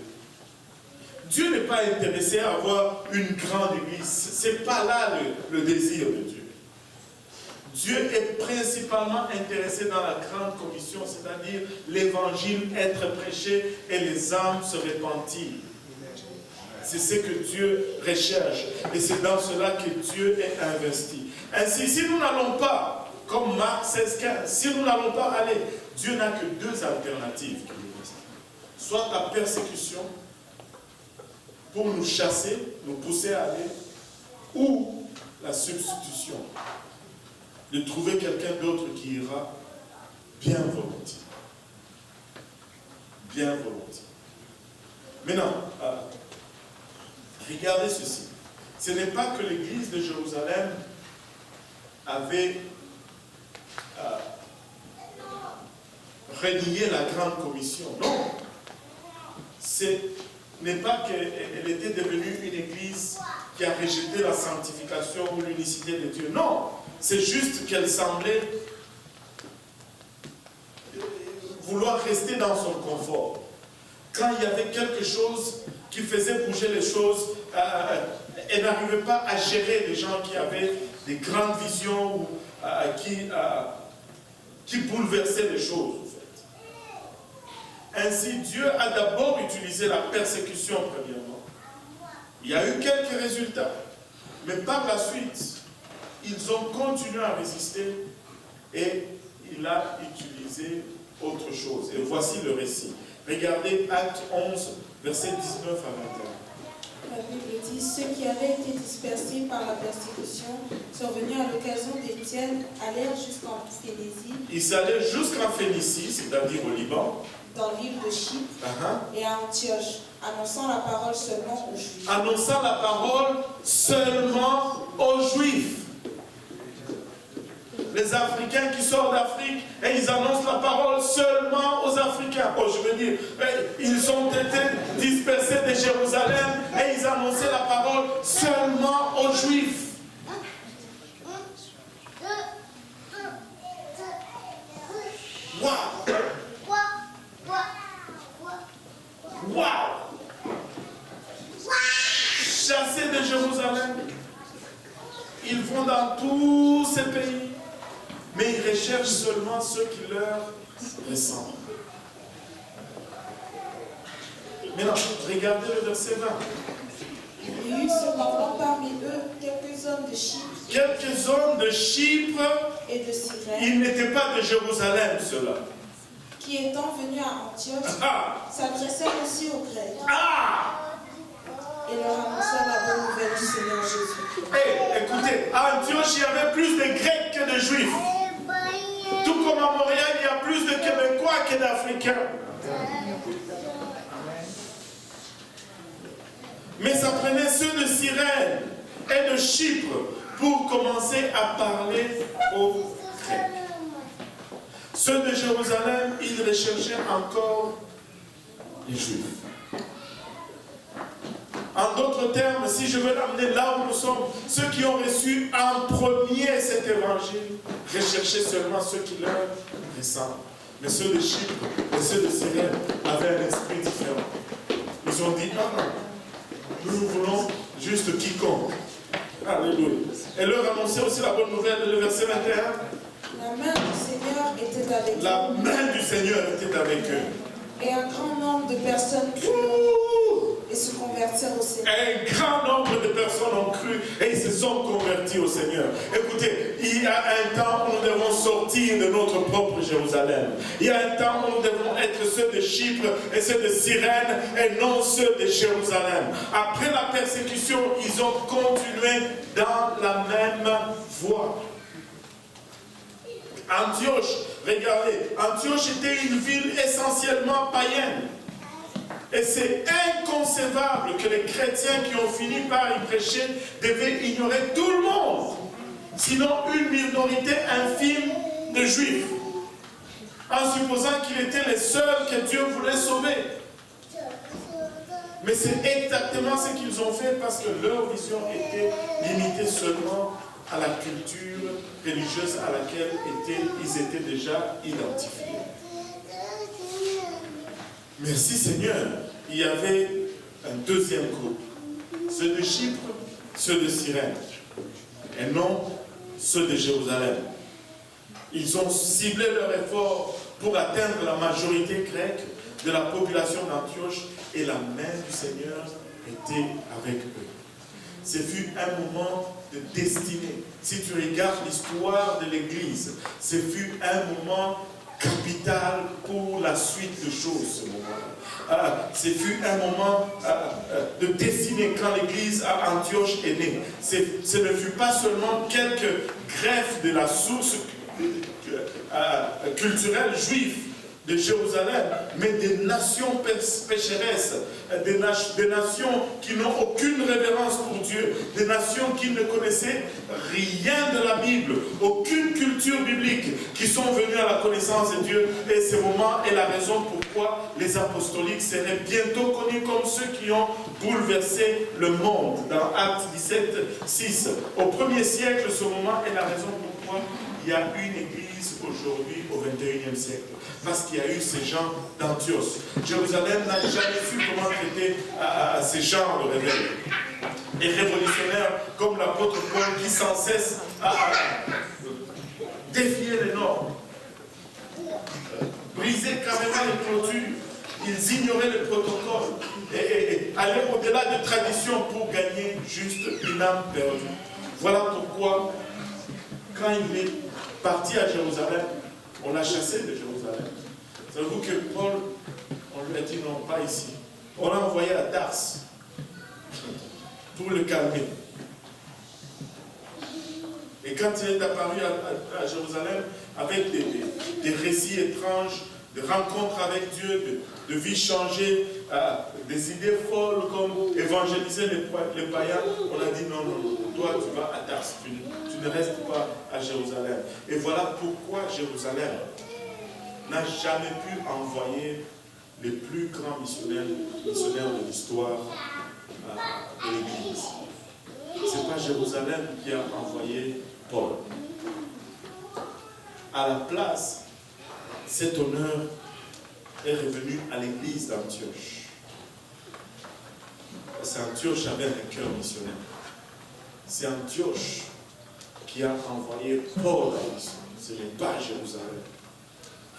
Dieu n'est pas intéressé à avoir une grande église. Ce n'est pas là le désir de Dieu. Dieu est principalement intéressé dans la grande commission, c'est-à-dire l'évangile être prêché et les âmes se repentir. C'est ce que Dieu recherche. Et c'est dans cela que Dieu est investi. Ainsi, si nous n'allons pas, comme Marc 16,15, si nous n'allons pas aller, Dieu n'a que deux alternatives. Soit la persécution, pour nous chasser, nous pousser à aller, ou la substitution, de trouver quelqu'un d'autre qui ira bien volontiers. Bien volontiers. Maintenant, regardez ceci. Ce n'est pas que l'église de Jérusalem avait renié la grande commission. Non. ce n'est pas qu'elle était devenue une église qui a rejeté la sanctification ou l'unicité de Dieu. Non, c'est juste qu'elle semblait vouloir rester dans son confort. Quand il y avait quelque chose qui faisait bouger les choses, elle n'arrivait pas à gérer les gens qui avaient des grandes visions ou qui bouleversaient les choses. En fait. Ainsi, Dieu a d'abord utilisé la persécution premièrement. Il y a eu quelques résultats, mais par la suite, ils ont continué à résister et il a utilisé autre chose. Et voici le récit. Regardez Acte 11, versets 19 à 21. La Bible dit, ceux qui avaient été dispersés par la persécution sont venus à l'occasion d'Étienne, allèrent jusqu'en Phénicie. Ils allaient jusqu'en Phénicie, c'est-à-dire au Liban. Dans l'île de Chypre et à Antioche, annonçant la parole seulement aux Juifs. Annonçant la parole seulement aux Juifs. Les Africains qui sortent d'Afrique et ils annoncent la parole seulement aux Africains. Oh, je veux dire, ils ont été dispersés de Jérusalem et ils annonçaient la parole seulement aux Juifs. Waouh! Waouh! Chassés de Jérusalem, ils vont dans tous ces pays, mais ils recherchent seulement ceux qui leur ressemblent. Maintenant, regardez le verset 20. Il y eut cependant parmi eux quelques hommes de Chypre. Quelques hommes de Chypre Et de Cyrène. Ils n'étaient pas de Jérusalem, ceux-là. Qui étant venus à Antioche, Ah! s'adressèrent aussi aux Grecs. Ah! Et leur annoncèrent la bonne nouvelle du Seigneur Jésus. Hey, écoutez, à Antioche, il y avait plus de Grecs que de Juifs. Tout comme à Montréal, il y a plus de Québécois que d'Africains. Mais ça prenait ceux de Cyrène et de Chypre pour commencer à parler aux Grecs. Ceux de Jérusalem, ils recherchaient encore les Juifs. En d'autres termes, si je veux l'amener là où nous sommes, ceux qui ont reçu en premier cet évangile recherchaient seulement ceux qui leur ressemblent. Mais ceux de Chypre et ceux de Cyrène avaient un esprit différent. Ils ont dit, ah non, nous voulons juste quiconque. Alléluia. Et leur annoncer aussi la bonne nouvelle, le verset 21. La main du Seigneur était avec eux. La main du Seigneur était avec eux. Et un grand nombre de personnes crurent et se convertirent au Seigneur. Un grand nombre de personnes ont cru et ils se sont convertis au Seigneur. Écoutez, il y a un temps où nous devons sortir de notre propre Jérusalem. Il y a un temps où nous devons être ceux de Chypre et ceux de Cyrène et non ceux de Jérusalem. Après la persécution, ils ont continué dans la même voie. Antioche, regardez, Antioche était une ville essentiellement païenne. Et c'est inconcevable que les chrétiens qui ont fini par y prêcher devaient ignorer tout le monde, sinon une minorité infime de juifs, en supposant qu'ils étaient les seuls que Dieu voulait sauver. Mais c'est exactement ce qu'ils ont fait parce que leur vision était limitée seulement à la culture religieuse à laquelle ils étaient déjà identifiés. Merci Seigneur. Il y avait un deuxième groupe, ceux de Chypre, ceux de Cyrène, et non ceux de Jérusalem. Ils ont ciblé leur effort pour atteindre la majorité grecque de la population d'Antioche et la main du Seigneur était avec eux. Ce fut un moment de destinée. Si tu regardes l'histoire de l'Église, ce fut un moment capital pour la suite de choses, ce moment-là. Ce fut un moment de destinée quand l'Église à Antioche est née. Ce ne fut pas seulement quelques greffes de la source culturelle juive de Jérusalem, mais des nations pécheresses, des nations qui n'ont aucune révérence pour Dieu, des nations qui ne connaissaient rien de la Bible, aucune culture biblique, qui sont venues à la connaissance de Dieu. Et ce moment est la raison pour pourquoi les apostoliques seraient bientôt connus comme ceux qui ont bouleversé le monde. Dans Actes 17, 6. Au 1er siècle, ce moment est la raison pourquoi il y a une église aujourd'hui au 21e siècle. Parce qu'il y a eu ces gens d'Antioche. Jérusalem n'a jamais su comment traiter ces gens de réveil. Et révolutionnaires comme l'apôtre Paul qui sans cesse défiait les normes. Brisaient carrément les clôtures. Ils ignoraient le protocole et allaient au-delà des traditions pour gagner juste une âme perdue. Voilà pourquoi, quand il est parti à Jérusalem, on l'a chassé de Jérusalem. Savez-vous que Paul, on lui a dit non, pas ici. On l'a envoyé à Tars pour le calmer. Et quand il est apparu à Jérusalem avec des récits étranges, de rencontres avec Dieu, de vie changée, des idées folles comme évangéliser les païens, on a dit non, toi tu vas à Tars, tu ne restes pas à Jérusalem. Et voilà pourquoi Jérusalem n'a jamais pu envoyer les plus grands missionnaires de l'histoire de l'Église. Ce n'est pas Jérusalem qui a envoyé Paul. À la place, cet honneur est revenu à l'église d'Antioche. Parce qu'Antioche avait un cœur missionnaire. C'est Antioche qui a envoyé Paul à la mission. Ce n'est pas Jérusalem.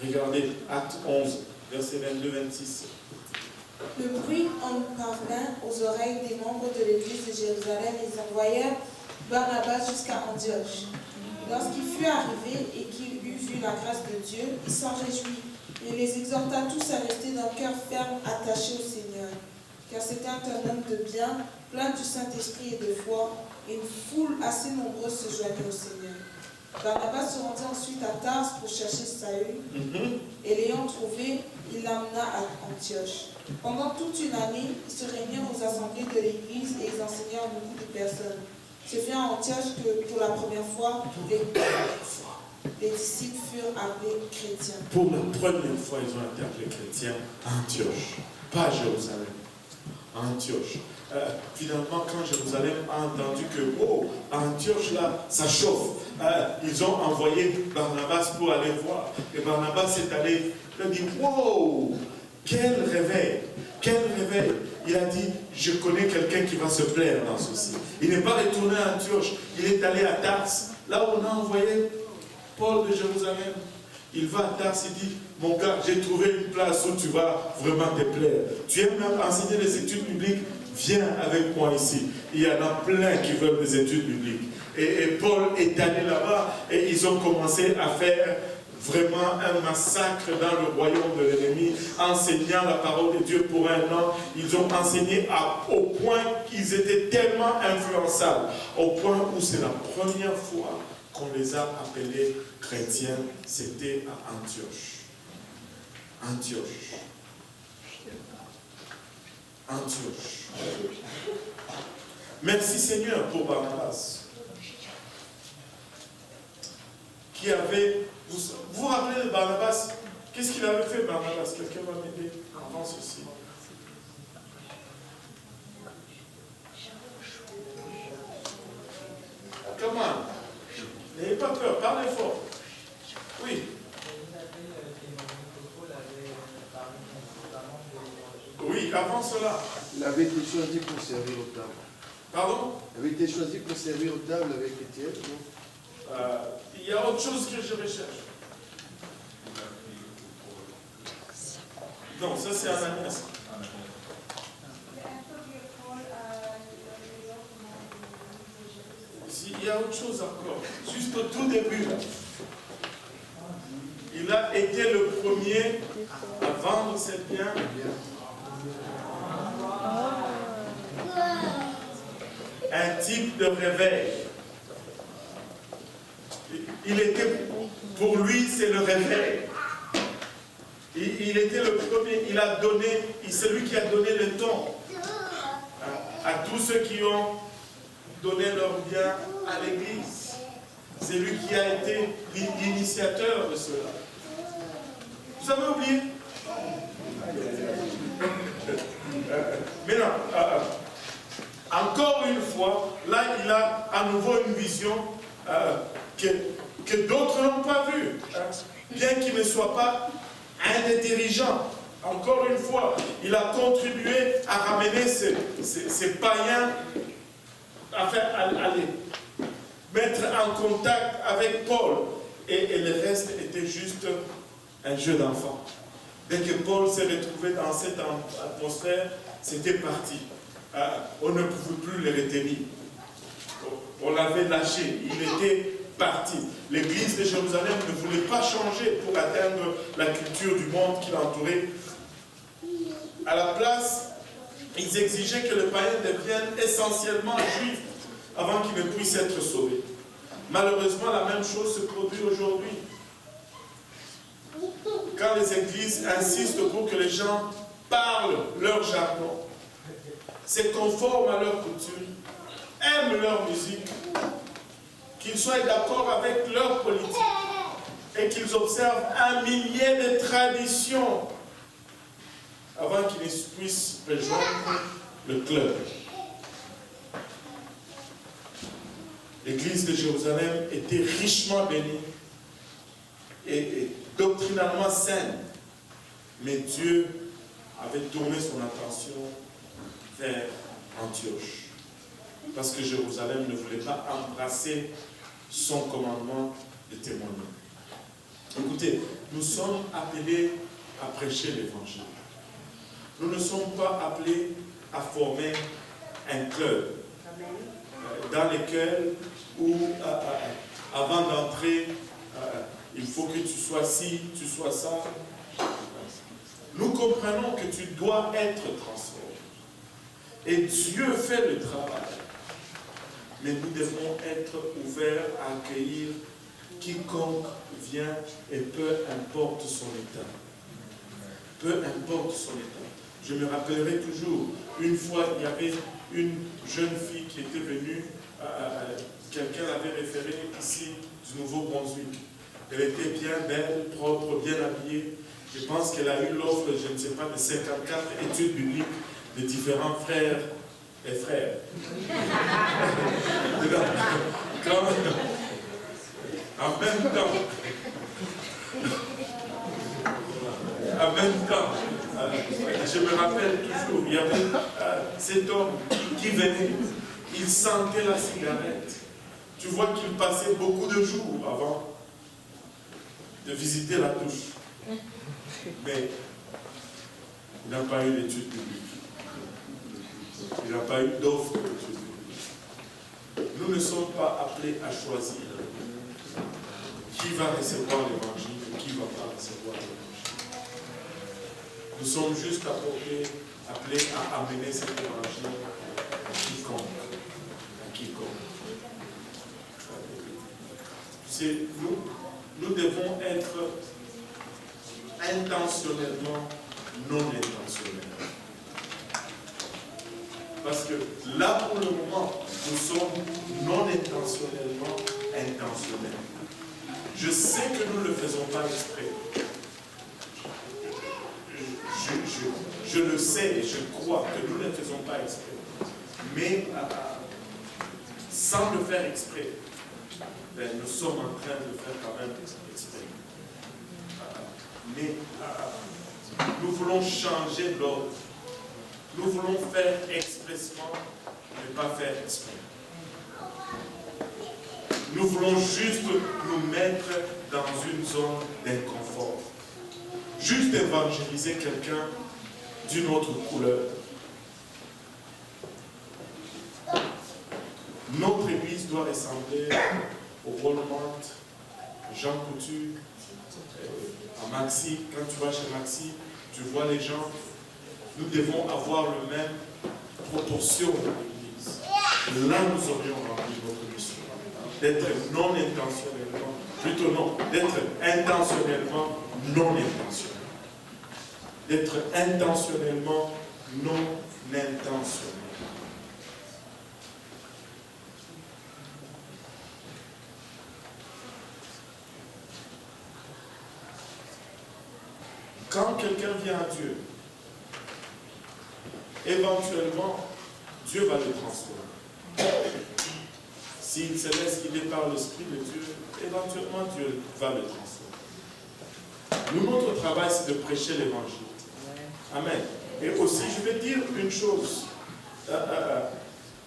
Regardez, Acte 11, verset 22-26. Le bruit en parvint aux oreilles des membres de l'église de Jérusalem et ils envoyèrent Barnabas jusqu'à Antioche. Lorsqu'il fut arrivé et qu'il eut vu la grâce de Dieu, il s'en réjouit et les exhorta tous à rester d'un cœur ferme attaché au Seigneur. Car c'était un homme de bien, plein du Saint-Esprit et de foi, et une foule assez nombreuse se joignait au Seigneur. Barnabas se rendit ensuite à Tars pour chercher Saül, et l'ayant trouvé, il l'amena à Antioche. Pendant toute une année, ils se réunirent aux assemblées de l'Église et ils enseignèrent beaucoup de personnes. Ce fut à Antioche que, pour la première fois, les disciples furent appelés chrétiens. Pour la première fois, ils ont été appelés chrétiens à Antioche, pas à Jérusalem. À Antioche. Finalement, quand Jérusalem a entendu que, à Antioche, là, ça chauffe, ils ont envoyé Barnabas pour aller voir. Et Barnabas est allé, il a dit, wow, quel réveil, quel réveil. Il a dit, je connais quelqu'un qui va se plaire dans ceci. Il n'est pas retourné à Antioche, il est allé à Tars, là où on a envoyé Paul de Jérusalem. Il va à Tars, il dit, mon gars, j'ai trouvé une place où tu vas vraiment te plaire. Tu aimes même enseigner les études bibliques, viens avec moi ici. Il y en a plein qui veulent des études bibliques. Et Paul est allé là-bas et ils ont commencé à faire vraiment un massacre dans le royaume de l'ennemi, enseignant la parole de Dieu pour un an. Ils ont enseigné au point qu'ils étaient tellement influençables, au point où c'est la première fois qu'on les a appelés chrétiens, c'était à Antioche. Antioche. Antioche. Merci Seigneur pour Barnabas. Qui avait... Vous vous rappelez de Barnabas? Qu'est-ce qu'il avait fait Barnabas? Quelqu'un va m'aider avant ceci. Comment? N'ayez pas peur, parlez fort. Oui. Oui, avant cela. Il avait été choisi pour servir aux tables. Pardon? Il avait été choisi pour servir aux tables avec Étienne, non? Il y a autre chose que je recherche. Non, ça c'est Ananias. Il y a autre chose encore. Juste au tout début, là. Il a été le premier à vendre ses biens. Un type de réveil. Il était, pour lui, c'est le réveil. Il était le premier, il a donné, c'est lui qui a donné le ton à tous ceux qui ont donné leur bien à l'Église. C'est lui qui a été l'initiateur de cela. Vous avez oublié? Maintenant, encore une fois, là, il a à nouveau une vision que d'autres n'ont pas vue. Bien qu'il ne soit pas un des dirigeants. Encore une fois, il a contribué à ramener ces païens, à les mettre en contact avec Paul. Et le reste était juste un jeu d'enfant. Dès que Paul s'est retrouvé dans cette atmosphère, c'était parti. On ne pouvait plus le retenir. On l'avait lâché. Il était parti. L'église de Jérusalem ne voulait pas changer pour atteindre la culture du monde qui l'entourait. À la place, ils exigeaient que le païen devienne essentiellement juif avant qu'il ne puisse être sauvé. Malheureusement, la même chose se produit aujourd'hui. Quand les églises insistent pour que les gens parlent leur jargon, se conforment à leurs coutumes, aiment leur musique, qu'ils soient d'accord avec leur politique et qu'ils observent un millier de traditions avant qu'ils puissent rejoindre le club. L'église de Jérusalem était richement bénie et doctrinalement saine, mais Dieu avait tourné son attention vers Antioche, parce que Jérusalem ne voulait pas embrasser son commandement de témoigner. Écoutez, nous sommes appelés à prêcher l'évangile. Nous ne sommes pas appelés à former un club dans lequel, avant d'entrer, il faut que tu sois ci, tu sois ça. Nous comprenons que tu dois être transformé. Et Dieu fait le travail. Mais nous devons être ouverts à accueillir quiconque vient et peu importe son état. Peu importe son état. Je me rappellerai toujours, une fois, il y avait une jeune fille qui était venue, quelqu'un l'avait référée ici du Nouveau-Brunswick. Elle était bien belle, propre, bien habillée. Je pense qu'elle a eu l'offre, je ne sais pas, de 54 études bibliques de différents frères et frères. En même temps, je me rappelle toujours, il y avait cet homme qui venait, il sentait la cigarette. Tu vois qu'il passait beaucoup de jours avant de visiter la douche. Mais il n'a pas eu d'études bibliques. Il n'a pas eu d'offre d'études bibliques. Nous ne sommes pas appelés à choisir qui va recevoir l'évangile et qui ne va pas recevoir l'évangile. Nous sommes juste appelés à amener cet évangile à quiconque. Nous devons être intentionnellement non intentionnels. Parce que là, pour le moment, nous sommes non intentionnellement intentionnels. Je sais que nous ne le faisons pas exprès. Je le sais et je crois que nous ne le faisons pas exprès. Mais sans le faire exprès, nous sommes en train de faire quand même exprès. Mais nous voulons changer l'ordre. Nous voulons faire expressement, mais pas faire exprès. Nous voulons juste nous mettre dans une zone d'inconfort. Juste évangéliser quelqu'un d'une autre couleur. Notre église doit ressembler au Walmart, Jean Coutu, à Maxi. Quand tu vas chez Maxi, tu vois les gens. Nous devons avoir la même proportion de l'église. Là, nous aurions rempli notre mission. D'être non intentionnellement, plutôt non, d'être intentionnellement non intentionnel. D'être intentionnellement non intentionnel. Quand quelqu'un vient à Dieu, éventuellement, Dieu va le transformer. S'il se laisse guider par l'Esprit de Dieu, éventuellement Dieu va le transformer. Nous, notre travail, c'est de prêcher l'Évangile. Amen. Et aussi, je vais dire une chose.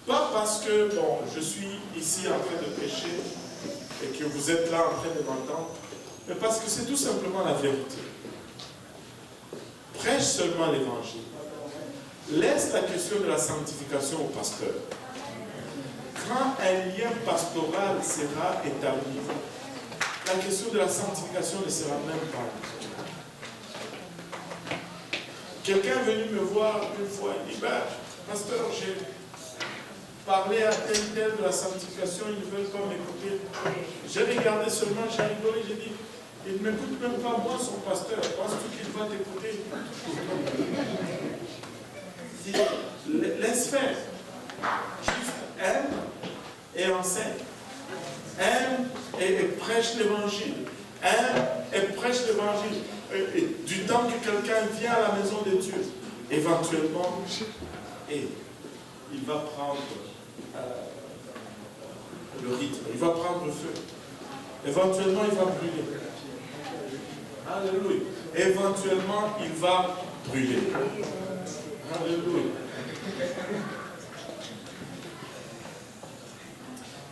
Pas parce que bon, je suis ici en train de prêcher et que vous êtes là en train de m'entendre, mais parce que c'est tout simplement la vérité. Prêche seulement l'Évangile. Laisse la question de la sanctification au pasteur. Quand un lien pastoral sera établi, la question de la sanctification ne sera même pas. Quelqu'un est venu me voir une fois, il dit, pasteur, j'ai parlé à tel de la sanctification, ils ne veulent pas m'écouter. J'ai regardé seulement, j'ai rigolé, j'ai dit, il ne m'écoute même pas moi, son pasteur, penses-tu qu'il va t'écouter? Laisse faire. Juste aime et enseigne. Aime et prêche l'évangile. Aime et prêche l'évangile. Du temps que quelqu'un vient à la maison de Dieu, éventuellement, et il va prendre le rythme, il va prendre le feu. Éventuellement, il va brûler. Alléluia. Éventuellement, il va brûler. Alléluia.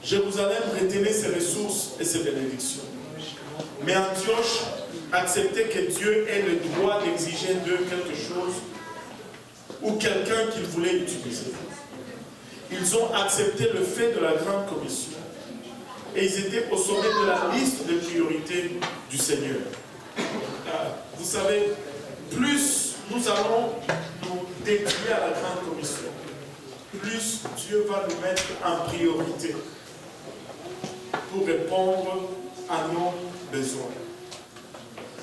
Jérusalem retenait ses ressources et ses bénédictions. Mais Antioche acceptait que Dieu ait le droit d'exiger d'eux quelque chose ou quelqu'un qu'il voulait utiliser. Ils ont accepté le fait de la grande commission et ils étaient au sommet de la liste de priorités du Seigneur. Vous savez, plus nous allons nous dédier à la grande commission, plus Dieu va nous mettre en priorité pour répondre à nos besoins.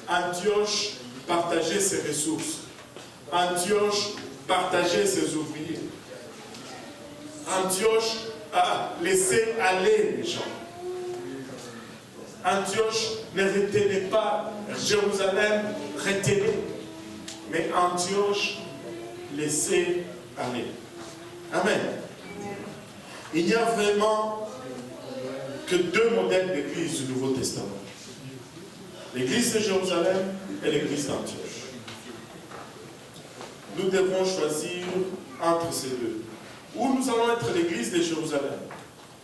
Antioche partageait ses ressources. Antioche partageait ses ouvriers. Antioche a laissé aller les gens. Antioche ne retenait pas, Jérusalem retenait, mais Antioche laissait aller. Amen. Il n'y a vraiment que deux modèles d'église du Nouveau Testament. L'église de Jérusalem et l'église d'Antioche. Nous devons choisir entre ces deux. Ou nous allons être l'église de Jérusalem,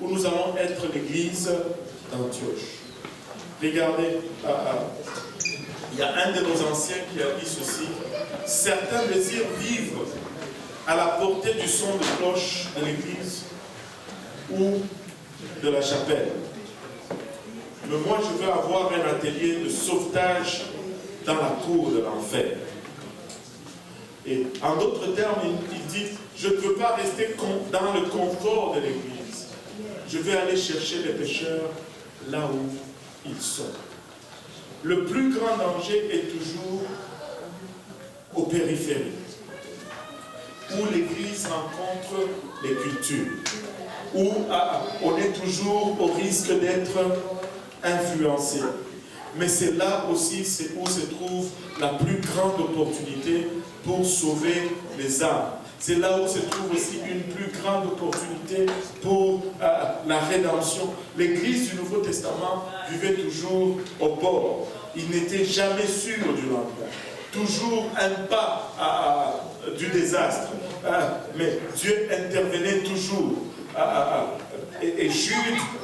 ou nous allons être l'église d'Antioche. Regardez, il y a un de nos anciens qui a dit ceci: certains désirent vivre à la portée du son de cloche de l'église ou de la chapelle. Mais moi, je veux avoir un atelier de sauvetage dans la cour de l'enfer. Et en d'autres termes, il dit, je ne veux pas rester dans le confort de l'église. Je vais aller chercher les pécheurs là où ils sont. Le plus grand danger est toujours aux périphéries, où l'église rencontre les cultures, où on est toujours au risque d'être influencé. Mais c'est là aussi où se trouve la plus grande opportunité pour sauver les âmes. C'est là où se trouve aussi une plus grande opportunité pour la rédemption. L'église du Nouveau Testament vivait toujours au bord. Il n'était jamais sûr du lendemain. Toujours un pas du désastre. Mais Dieu intervenait toujours. Et Jude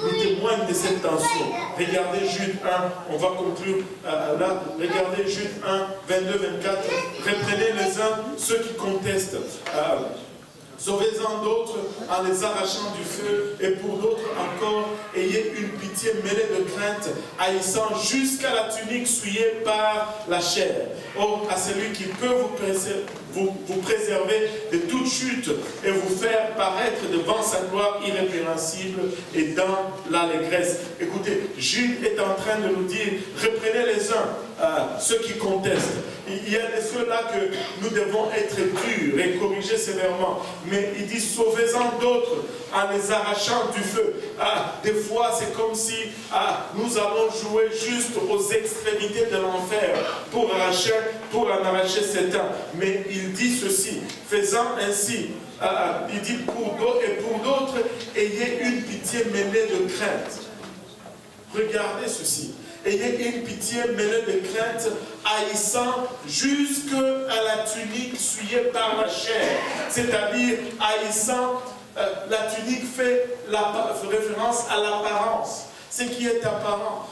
nous témoigne de cette tension. Regardez Jude 1, on va conclure là. Regardez Jude 1, 22, 24. Reprenez les uns ceux qui contestent. Sauvez-en d'autres en les arrachant du feu, et pour d'autres encore, ayez une pitié mêlée de crainte, haïssant jusqu'à la tunique souillée par la chair. Or, à celui qui peut vous préserver de toute chute et vous faire paraître devant sa gloire irrépréhensible et dans l'allégresse. Écoutez, Jude est en train de nous dire, reprenez les uns, ceux qui contestent. Il y a ceux-là que nous devons être durs et corriger sévèrement. Mais il dit, sauvez-en d'autres en les arrachant du feu. Des fois, c'est comme si nous allons jouer juste aux extrémités de l'enfer pour arracher pour en arracher 7 ans. Mais il dit ceci, faisant ainsi, il dit pour d'autres, ayez une pitié mêlée de crainte. Regardez ceci. Ayez une pitié mêlée de crainte, haïssant jusqu'à la tunique souillée par la chair. C'est-à-dire haïssant, la tunique fait référence à l'apparence. Ce qui est apparent,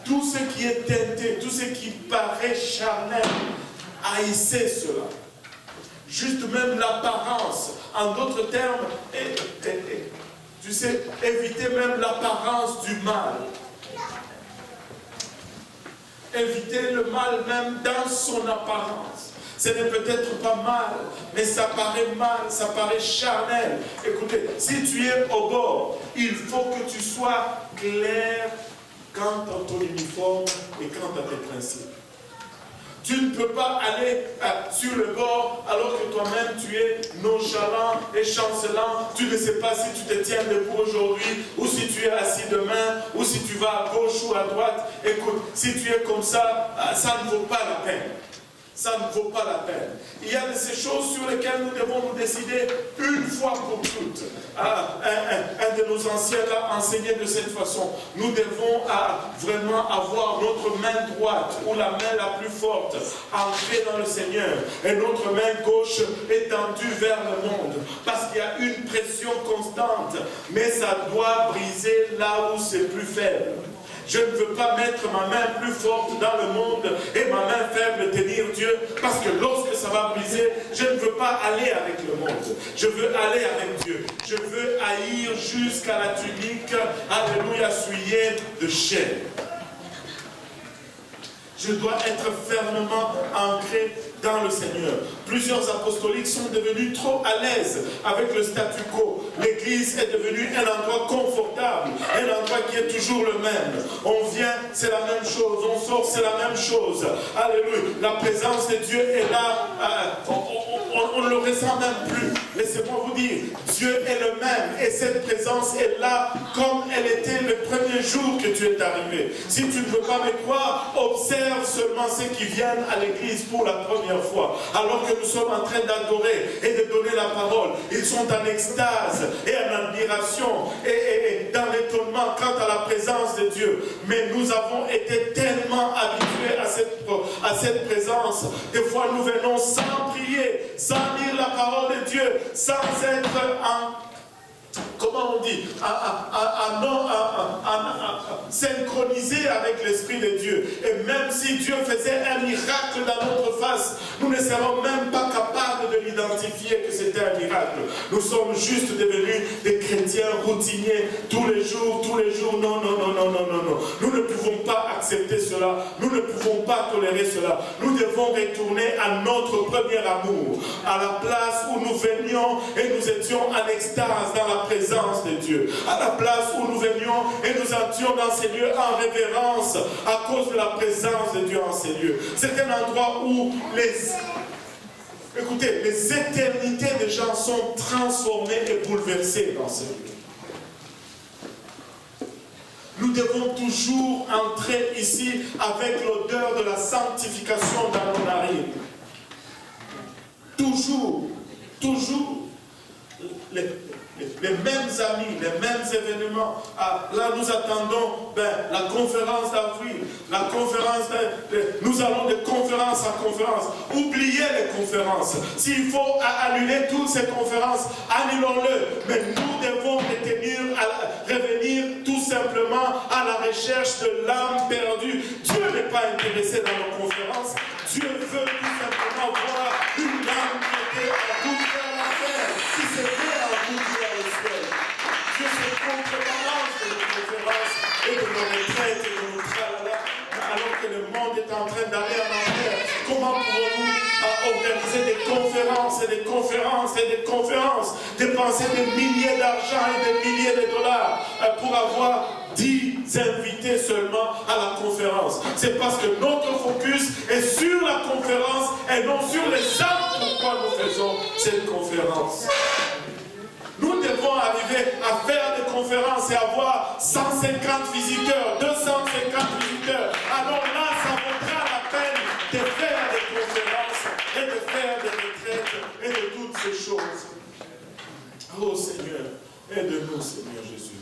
tout ce qui est teinté, tout ce qui paraît charnel, haïssez cela. Juste même l'apparence. En d'autres termes, tu sais, évitez même l'apparence du mal. Évitez le mal même dans son apparence. Ce n'est peut-être pas mal, mais ça paraît mal, ça paraît charnel. Écoutez, si tu es au bord, il faut que tu sois clair quant à ton uniforme et quant à tes principes. Tu ne peux pas aller sur le bord alors que toi-même tu es nonchalant et chancelant. Tu ne sais pas si tu te tiens debout aujourd'hui ou si tu es assis demain ou si tu vas à gauche ou à droite. Écoute, si tu es comme ça, ça ne vaut pas la peine. Ça ne vaut pas la peine. Il y a de ces choses sur lesquelles nous devons nous décider une fois pour toutes. Un de nos anciens l'a enseigné de cette façon. Nous devons vraiment avoir notre main droite ou la main la plus forte ancrée dans le Seigneur et notre main gauche étendue vers le monde. Parce qu'il y a une pression constante, mais ça doit briser là où c'est plus faible. Je ne veux pas mettre ma main plus forte dans le monde et ma main faible tenir Dieu, parce que lorsque ça va briser, je ne veux pas aller avec le monde. Je veux aller avec Dieu. Je veux haïr jusqu'à la tunique, alléluia, souillée de chair. Je dois être fermement ancré dans le Seigneur. Plusieurs apostoliques sont devenus trop à l'aise avec le statu quo. L'église est devenue un endroit confortable, un endroit qui est toujours le même. On vient, c'est la même chose. On sort, c'est la même chose. Alléluia. La présence de Dieu est là. On ne le ressent même plus. Laissez-moi vous dire, Dieu est le même et cette présence est là comme elle était le premier jour que tu es arrivé. Si tu ne veux pas me croire, observe seulement ceux qui viennent à l'église pour la première fois. Alors que nous sommes en train d'adorer et de donner la parole, ils sont en extase et en admiration et dans l'étonnement quant à la présence de Dieu. Mais nous avons été tellement habitués à cette présence. Des fois nous venons sans prier, sans lire la parole de Dieu, sans être comment on dit, synchronisé avec l'Esprit de Dieu. Et même si Dieu faisait un miracle dans notre face, nous ne serons même pas capables de l'identifier que c'était un miracle. Nous sommes juste devenus des chrétiens routiniers tous les jours. Non. Nous ne pouvons pas accepter cela. Nous ne pouvons pas tolérer cela. Nous devons retourner à notre premier amour, à la place où nous venions et nous étions en extase dans la présence de Dieu, à la place où nous venions et nous entrions dans ces lieux en révérence à cause de la présence de Dieu en ces lieux. C'est un endroit où les éternités des gens sont transformées et bouleversées dans ces lieux. Nous devons toujours entrer ici avec l'odeur de la sanctification dans nos narines. Toujours. Les mêmes amis, les mêmes événements. Là, nous attendons la conférence d'avril, la conférence nous allons de conférence en conférence. Oubliez les conférences. S'il faut annuler toutes ces conférences, annulons-le. Mais nous devons revenir tout simplement à la recherche de l'âme perdue. Dieu n'est pas intéressé dans nos conférences. Dieu veut tout simplement voir une âme qui était en route vers la terre, qui s'était en route vers le ciel. Dieu se contre-balance de nos conférences et de nos retraites et de nos tralala, alors que le monde est en train d'aller en enfer. Comment pouvons-nous organiser des conférences et des conférences et des conférences, dépenser des milliers d'argent et des milliers de dollars pour avoir 10 invités seulement à la conférence? C'est parce que notre focus est sur la conférence et non sur les âmes pourquoi nous faisons cette conférence. Nous devons arriver à faire des conférences et avoir 150 visiteurs, 250 visiteurs. Alors là, ça vaudra la peine de faire des conférences. Aide-nous, Seigneur Jésus.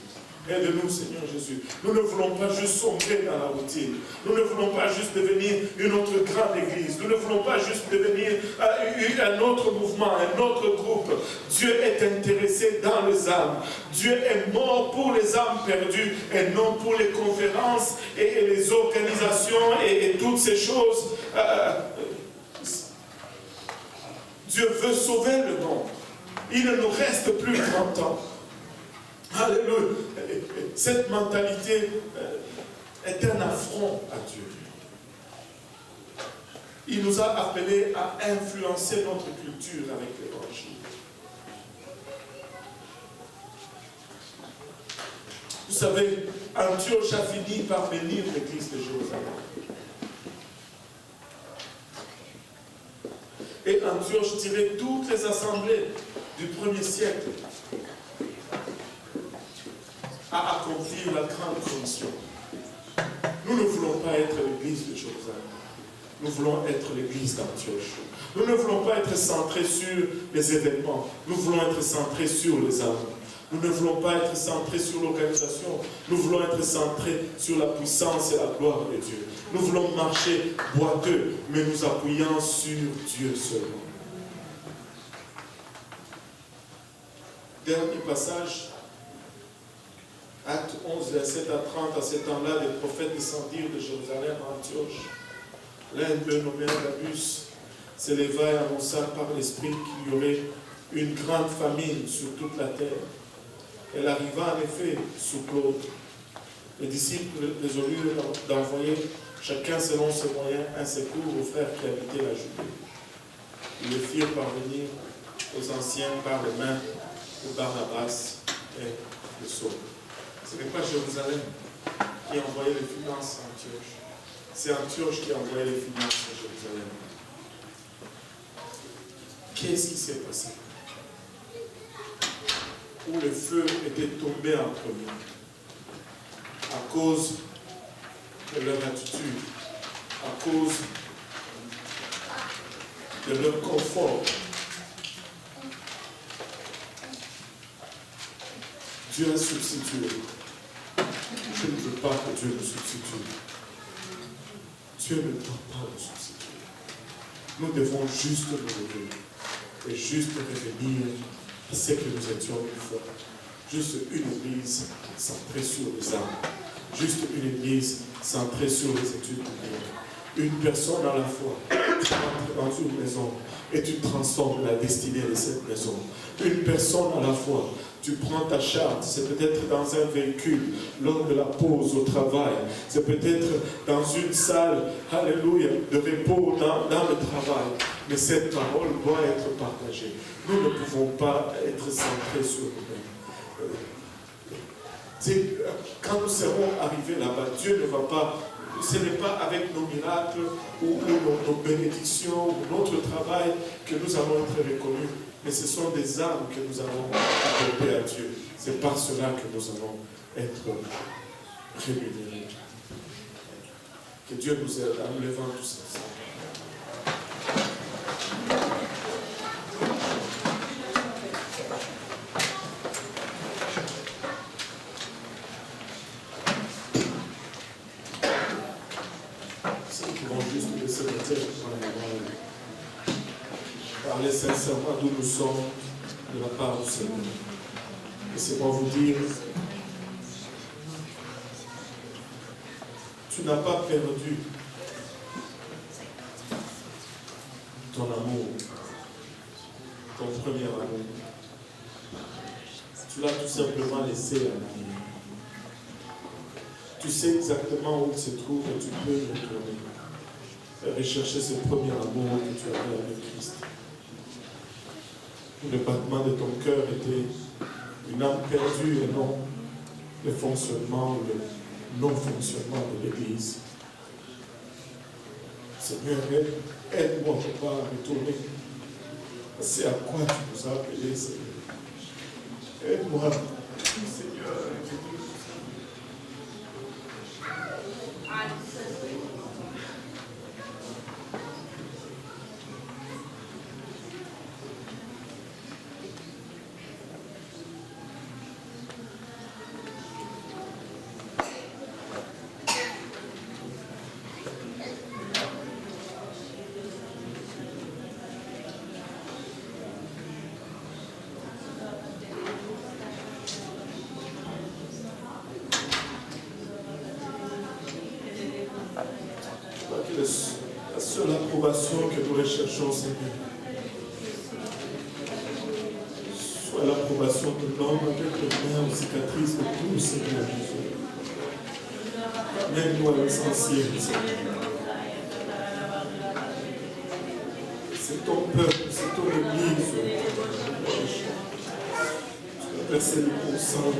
Aide-nous, Seigneur Jésus. Nous ne voulons pas juste sombrer dans la routine. Nous ne voulons pas juste devenir une autre grande église. Nous ne voulons pas juste devenir un autre mouvement, un autre groupe. Dieu est intéressé dans les âmes. Dieu est mort pour les âmes perdues et non pour les conférences et les organisations et toutes ces choses. Dieu veut sauver le monde. Il ne nous reste plus 30 ans. Alléluia. Cette mentalité est un affront à Dieu. Il nous a appelés à influencer notre culture avec l'évangile. Vous savez, Antioche a fini par bénir l'église de Jérusalem. Et Antioche tirait toutes les assemblées du 1er siècle à accomplir la grande commission. Nous ne voulons pas être l'église de Jérusalem. Nous voulons être l'église d'Antioche. Nous ne voulons pas être centrés sur les événements. Nous voulons être centrés sur les âmes. Nous ne voulons pas être centrés sur l'organisation. Nous voulons être centrés sur la puissance et la gloire de Dieu. Nous voulons marcher boiteux, mais nous appuyant sur Dieu seulement. Dernier passage. Acte 11, verset à 30, à ce temps-là, les prophètes descendirent de Jérusalem à Antioche. L'un d'eux, nommé Agabus, s'éleva et annonça par l'Esprit qu'il y aurait une grande famine sur toute la terre. Elle arriva en effet sous Claude. Les disciples résolurent d'envoyer, chacun selon ses moyens, un secours aux frères qui habitaient la Judée. Ils le firent parvenir aux anciens par les mains de Barnabas et de Saul. Ce n'est pas Jérusalem qui a envoyé les finances à Antioche. C'est Antioche qui a envoyé les finances à Jérusalem. Qu'est-ce qui s'est passé? Où le feu était tombé entre eux à cause de leur attitude, à cause de leur confort. Dieu a substitué. Je ne veux pas que Dieu me substitue. Dieu ne doit pas me substituer. Nous devons juste nous lever et juste revenir à ce que nous étions une fois. Juste une église centrée sur les âmes. Juste une église centrée sur les études bibliques. Une personne à la fois. Tu entres dans une maison et tu transformes la destinée de cette maison. Une personne à la fois. Tu prends ta charte, c'est peut-être dans un véhicule, lors de la pause au travail, c'est peut-être dans une salle, alléluia, de repos dans le travail. Mais cette parole doit être partagée. Nous ne pouvons pas être centrés sur nous-mêmes. Quand nous serons arrivés là-bas, Dieu ne va pas, ce n'est pas avec nos miracles ou nos bénédictions ou notre travail que nous allons être reconnus. Mais ce sont des âmes que nous allons apporter à Dieu. C'est par cela que nous allons être rémunérés. Que Dieu nous aide en nous levant tous ensemble. Ceux qui vont juste laisser le terre pour aller voir. Parler sincèrement d'où nous sommes de la part du Seigneur. Laissez-moi vous dire, tu n'as pas perdu ton amour, ton premier amour. Tu l'as tout simplement laissé à l'arrière. Tu sais exactement où il se trouve et tu peux y retourner. Et rechercher ce premier amour que tu avais avec Christ. Le battement de ton cœur était une âme perdue et non le fonctionnement ou le non-fonctionnement de l'Église. Seigneur, aide-moi à retourner. C'est à quoi tu nous as appelés, Seigneur. Aide-moi, Seigneur, à revenir. recherchons, Seigneur. Sois l'approbation de l'homme avec les mains aux cicatrices de tout, Seigneur Jésus. Amène-nous à l'essentiel, Seigneur. C'est ton peuple, c'est ton église. Tu as versé le bon sang.